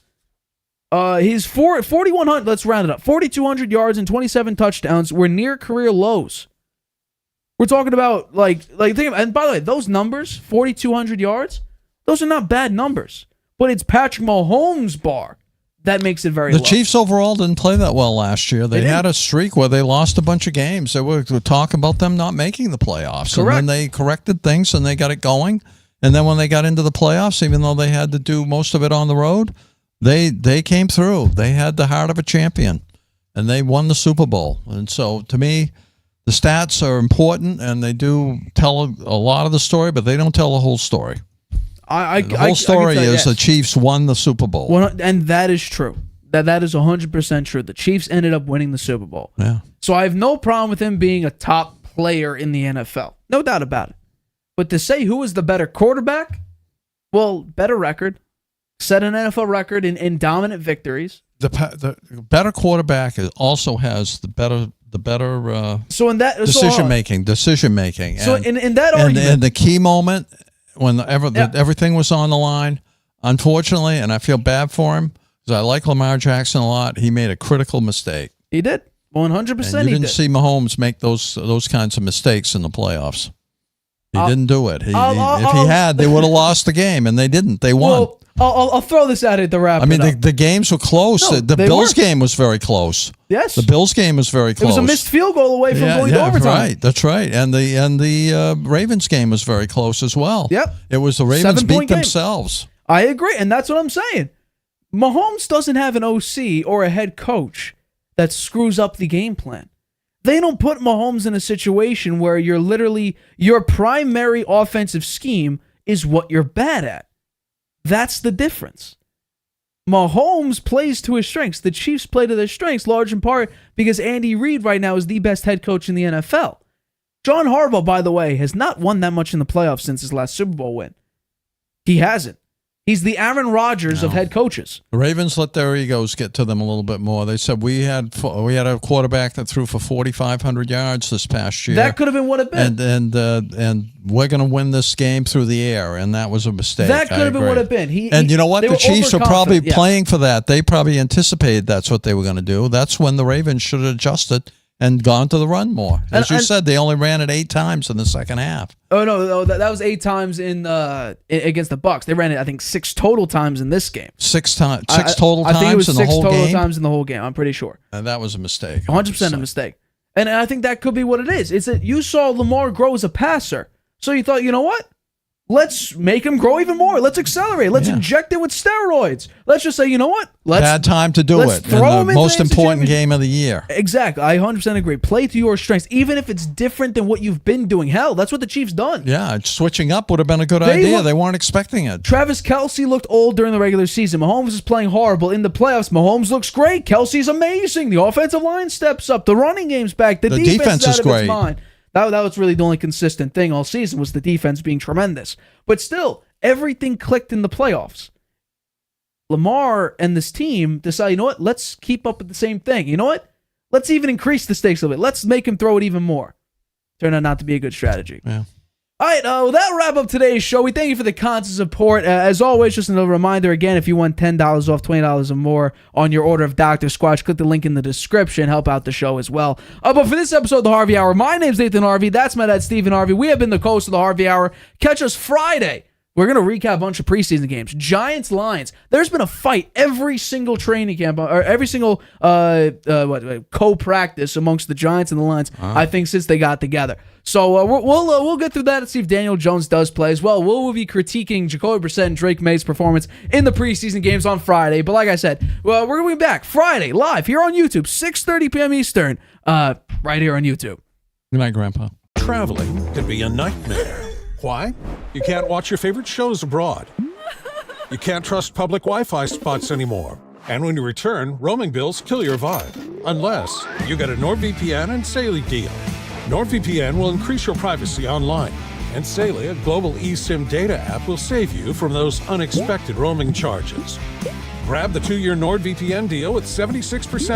he's 4,100, let's round it up, 4,200 yards and 27 touchdowns were near career lows. We're talking about, and by the way, those numbers, 4,200 yards, those are not bad numbers. But it's Patrick Mahomes' bar that makes it very low. The Chiefs overall didn't play that well last year. They had a streak where they lost a bunch of games. They were talking about them not making the playoffs. Correct. And then they corrected things and they got it going. And then when they got into the playoffs, even though they had to do most of it on the road, they came through. They had the heart of a champion, and they won the Super Bowl. And so, to me, the stats are important, and they do tell a lot of the story, but they don't tell the whole story. The whole story is the Chiefs won the Super Bowl. And that is true. That is 100% true. The Chiefs ended up winning the Super Bowl. Yeah. So I have no problem with him being a top player in the NFL. No doubt about it. But to say who is the better quarterback, well, better record, set an NFL record in dominant victories. The better quarterback also has the better so in that decision making. So in that argument, and the key moment when everything was on the line, unfortunately, and I feel bad for him because I like Lamar Jackson a lot, he made a critical mistake. He did. 100% And you he didn't did. see Mahomes make those kinds of mistakes in the playoffs. He didn't do it. If he had, they would have lost the game, and they didn't. They won. Well, I'll throw this at it to wrap I mean, it up. the games were close. No, the they Bills were. game was very close. Yes. The Bills game was very It close. was a missed field goal away from going to overtime. Right, that's right. And the Ravens game was very close as well. Yep. It was the Ravens 7-point beat game. themselves. I agree, and that's what I'm saying. Mahomes doesn't have an OC or a head coach that screws up the game plan. They don't put Mahomes in a situation where your primary offensive scheme is what you're bad at. That's the difference. Mahomes plays to his strengths. The Chiefs play to their strengths, large in part because Andy Reid right now is the best head coach in the NFL. John Harbaugh, by the way, has not won that much in the playoffs since his last Super Bowl win. He hasn't. He's the Aaron Rodgers of head coaches. The Ravens let their egos get to them a little bit more. They said we had a quarterback that threw for 4,500 yards this past year. That could have been what it been. And we're going to win this game through the air, and that was a mistake. That could have been what it been. You know what? The Chiefs were probably playing for that. They probably anticipated that's what they were going to do. That's when the Ravens should have adjusted and gone to the run more. As you said, they only ran it 8 times in the second half. Oh no, that was 8 times in against the Bucs. They ran it, I think, 6 total times in this game. 6 total times I think it was in the 6 whole total game. times in the whole game. I'm pretty sure. And that was a mistake. 100% a mistake. And I think that could be what it is. It's that you saw Lamar grow as a passer, so you thought, you know what? Let's make him grow even more. Let's accelerate. Let's inject it with steroids. Let's just say, you know what? Bad time to do it. Throw him in the into most important game of the year. Exactly. I 100% agree. Play to your strengths, even if it's different than what you've been doing. Hell, that's what the Chiefs done. Yeah, switching up would have been a good idea. They weren't expecting it. Travis Kelce looked old during the regular season. Mahomes is playing horrible. In the playoffs, Mahomes looks great. Kelce's amazing. The offensive line steps up. The running game's back. The defense is out of its mind. That was really the only consistent thing all season was the defense being tremendous. But still, everything clicked in the playoffs. Lamar and this team decide, you know what? Let's keep up with the same thing. You know what? Let's even increase the stakes a little bit. Let's make him throw it even more. Turned out not to be a good strategy. Yeah. All right, that'll wrap up today's show. We thank you for the constant support. As always, just another reminder, again, if you want $10 off, $20 or more on your order of Dr. Squatch, click the link in the description. Help out the show as well. But for this episode of the Harvey Hour, my name's Nathan Harvey. That's my dad, Stephen Harvey. We have been the host of the Harvey Hour. Catch us Friday. We're going to recap a bunch of preseason games. Giants, Lions. There's been a fight every single training camp, or every single co-practice amongst the Giants and the Lions, I think, since they got together. So we'll get through that and see if Daniel Jones does play as well. We'll be critiquing Jacoby Brissett and Drake May's performance in the preseason games on Friday. But like I said, we're going to be back Friday live here on YouTube, 6:30 p.m. Eastern, right here on YouTube. Good night, Grandpa. Traveling can be a nightmare. Why? You can't watch your favorite shows abroad. You can't trust public Wi-Fi spots anymore. And when you return, roaming bills kill your vibe. Unless you get a NordVPN and Saley deal. NordVPN will increase your privacy online. And Saley, a global eSIM data app, will save you from those unexpected roaming charges. Grab the 2-year NordVPN deal with 76%